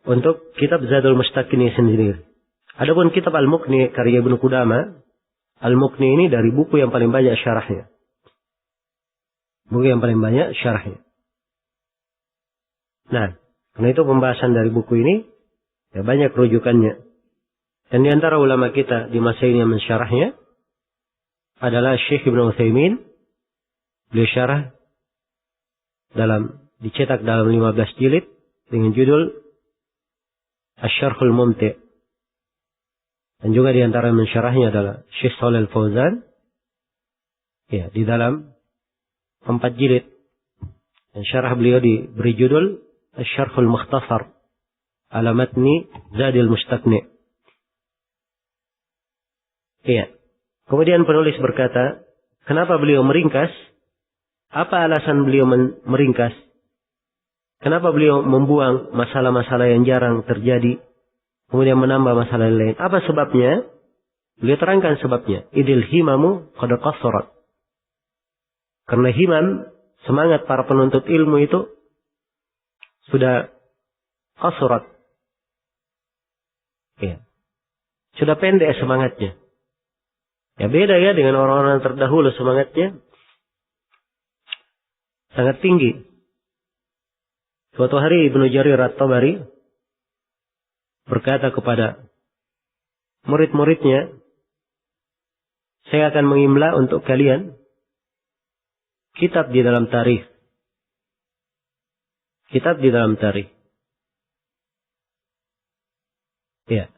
Untuk kitab Zadul Mustaqni sendiri. Adapun kitab Al-Muqni karya Ibnu Qudamah, Al-Muqni ini dari buku yang paling banyak syarahnya. Buku yang paling banyak syarahnya. Nah, karena itu pembahasan dari buku ini ya banyak rujukannya. Dan di antara ulama kita di masa ini yang mensyarahnya adalah Syekh Ibnu Utsaimin. Beliau syarah dicetak dalam 15 jilid dengan judul Asy-Syarhul Mumti'. Dan juga di antara mensyarahnya adalah Syekh Shalih Al-Fauzan. Ya, di dalam 4 jilid. Dan syarah beliau diberi judul Asy-Syarhul Mukhtasar ala Matni Zadul Mustaqni. Iya. Kemudian penulis berkata, kenapa beliau meringkas? Apa alasan beliau meringkas? Kenapa beliau membuang masalah-masalah yang jarang terjadi? Kemudian menambah masalah lain. Apa sebabnya? Beliau terangkan sebabnya. Idil himamu qad qassarat. Karena himam semangat para penuntut ilmu itu sudah qasrat. Ya. Sudah pendek semangatnya. Ya beda ya dengan orang-orang terdahulu, semangatnya sangat tinggi. Suatu hari Ibnu Jarir At-Tabari berkata kepada murid-muridnya, saya akan mengimla untuk kalian kitab di dalam tarikh. Kitab di dalam tarikh. Ya.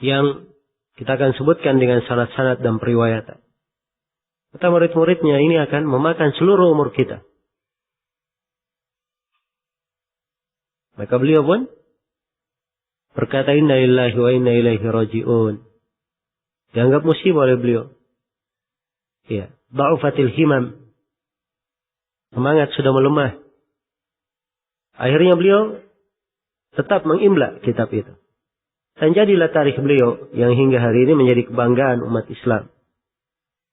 Yang kita akan sebutkan dengan sanad-sanad dan periwayatan. Kata murid-muridnya, ini akan memakan seluruh umur kita. Maka beliau pun berkata, inna lillahi wa inna ilaihi raji'un. Dianggap musibah oleh beliau. Ya, da'ufatil himam. Semangat sudah melemah. Akhirnya beliau tetap mengimla kitab itu. Dan jadilah tarikh beliau yang hingga hari ini menjadi kebanggaan umat Islam.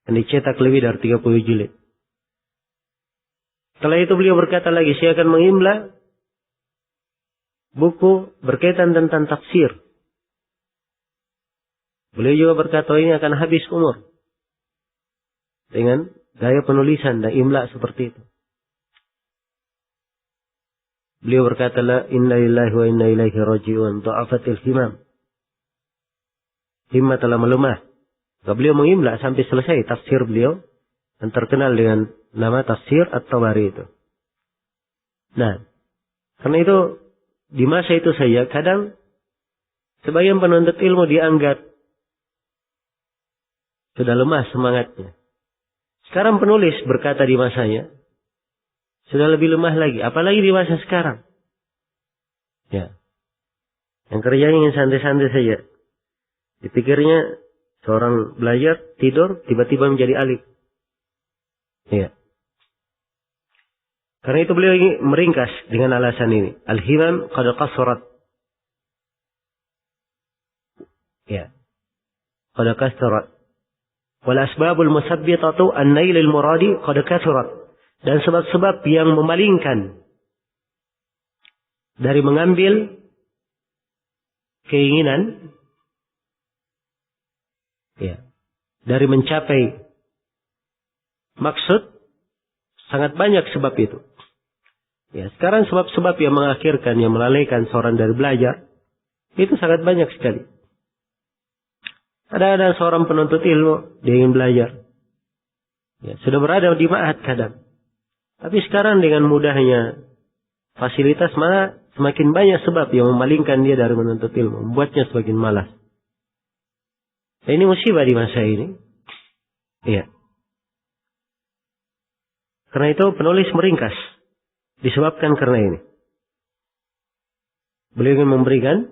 Dan dicetak lebih dari 30 jilid. Setelah itu beliau berkata lagi, saya akan mengimla buku berkaitan tentang tafsir. Beliau juga berkata, ini akan habis umur. Dengan gaya penulisan dan imla seperti itu. Beliau berkata, la inna lillahi wa inna ilaihi raji'un. Du'afatil himam. Himmat telah melemah. Maka beliau mengimla sampai selesai tafsir beliau. Dan terkenal dengan nama tafsir At-Tabari itu. Nah, karena itu di masa itu saja kadang sebagian penuntut ilmu dianggap sudah lemah semangatnya. Sekarang penulis berkata di masanya sudah lebih lemah lagi, apalagi di masa sekarang. Ya. Yang kerjanya ingin santai-santai saja. Dipikirnya seorang belajar tidur tiba-tiba menjadi alim. Ya. Karena itu beliau ingin meringkas dengan alasan ini. Al-himam qad qasrat. Ya. Qad qasrat. Wal asbabul musabbitatu an-nailil muradi qad kathurat. Dan sebab-sebab yang memalingkan dari mengambil keinginan, ya, dari mencapai maksud, sangat banyak sebab itu. Ya, sekarang sebab-sebab yang mengakhirkan, yang melalaikan seorang dari belajar, itu sangat banyak sekali. Ada seorang penuntut ilmu, dia ingin belajar. Ya, sudah berada di ma'had kadang. Tapi sekarang dengan mudahnya fasilitas, malah semakin banyak sebab yang memalingkan dia dari menuntut ilmu, membuatnya semakin malas. Nah, ini musibah di masa ini. Iya. Karena itu penulis meringkas. Disebabkan karena ini. Beliau ingin memberikan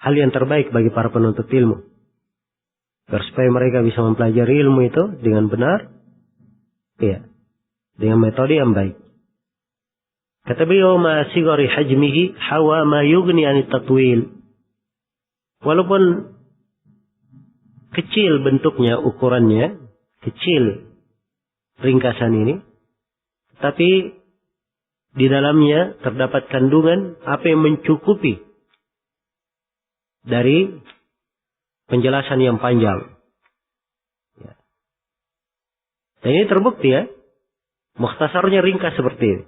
hal yang terbaik bagi para penuntut ilmu. Agar supaya mereka bisa mempelajari ilmu itu dengan benar. Iya. Dengan metode yang baik. Kata beliau, ma sigari hajmihi hawa ma yugni anit tatwil. Walaupun kecil bentuknya, ukurannya, kecil ringkasan ini, tapi di dalamnya terdapat kandungan apa yang mencukupi dari penjelasan yang panjang. Ya. Dan ini terbukti ya. Mukhtasarnya ringkas seperti ini.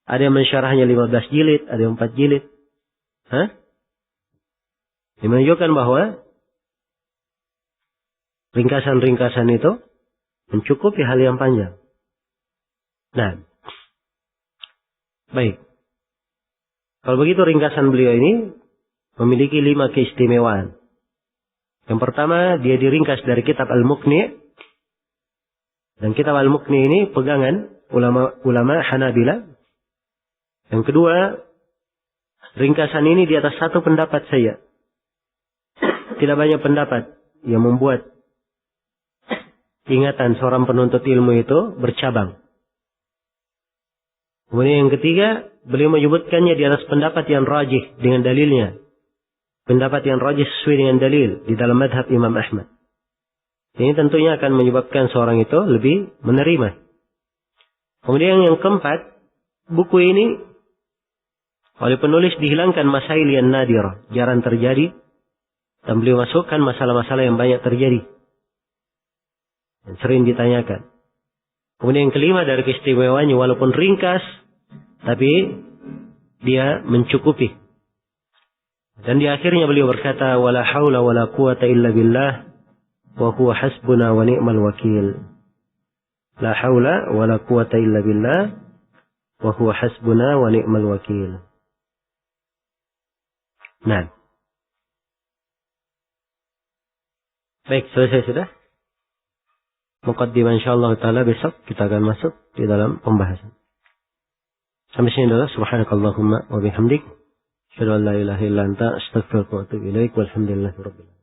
Ada yang mensyarahnya 15 jilid, ada yang 4 jilid. Ini menunjukkan bahwa ringkasan-ringkasan itu mencukupi hal yang panjang. Nah, baik. Kalau begitu ringkasan beliau ini memiliki 5 keistimewaan. Yang pertama, dia diringkas dari kitab Al-Muqni'. Dan kitab Al-Muqni' ini pegangan ulama Hanabila. Yang kedua, ringkasan ini di atas satu pendapat saja. Tidak banyak pendapat yang membuat ingatan seorang penuntut ilmu itu bercabang. Kemudian yang ketiga, beliau menyebutkannya di atas pendapat yang rajih dengan dalilnya. Pendapat yang rajih sesuai dengan dalil di dalam madhab Imam Ahmad. Ini tentunya akan menyebabkan seorang itu lebih menerima. Kemudian yang keempat, buku ini oleh penulis dihilangkan masail yang nadir, jarang terjadi, dan beliau masukkan masalah-masalah yang banyak terjadi, yang sering ditanyakan. Kemudian yang kelima dari keistimewaannya, walaupun ringkas, tapi dia mencukupi. Dan di akhirnya beliau berkata, wala haula wala quwata illa billah, wa huwa hasbuna wa ni'mal wakil. La haula wala quwata illa billah, wa huwa hasbuna wa ni'mal wakil. Nah. Baik, selesai sudah. Muqaddimah insyaallah taala besok kita akan masuk di dalam pembahasan. Sampai sini dulu. Subhanakallahumma wa bihamdik, asyhadu an la ilaha illa anta, astaghfiruka wa atubu ilaik. Walhamdulillahirabbil alamin.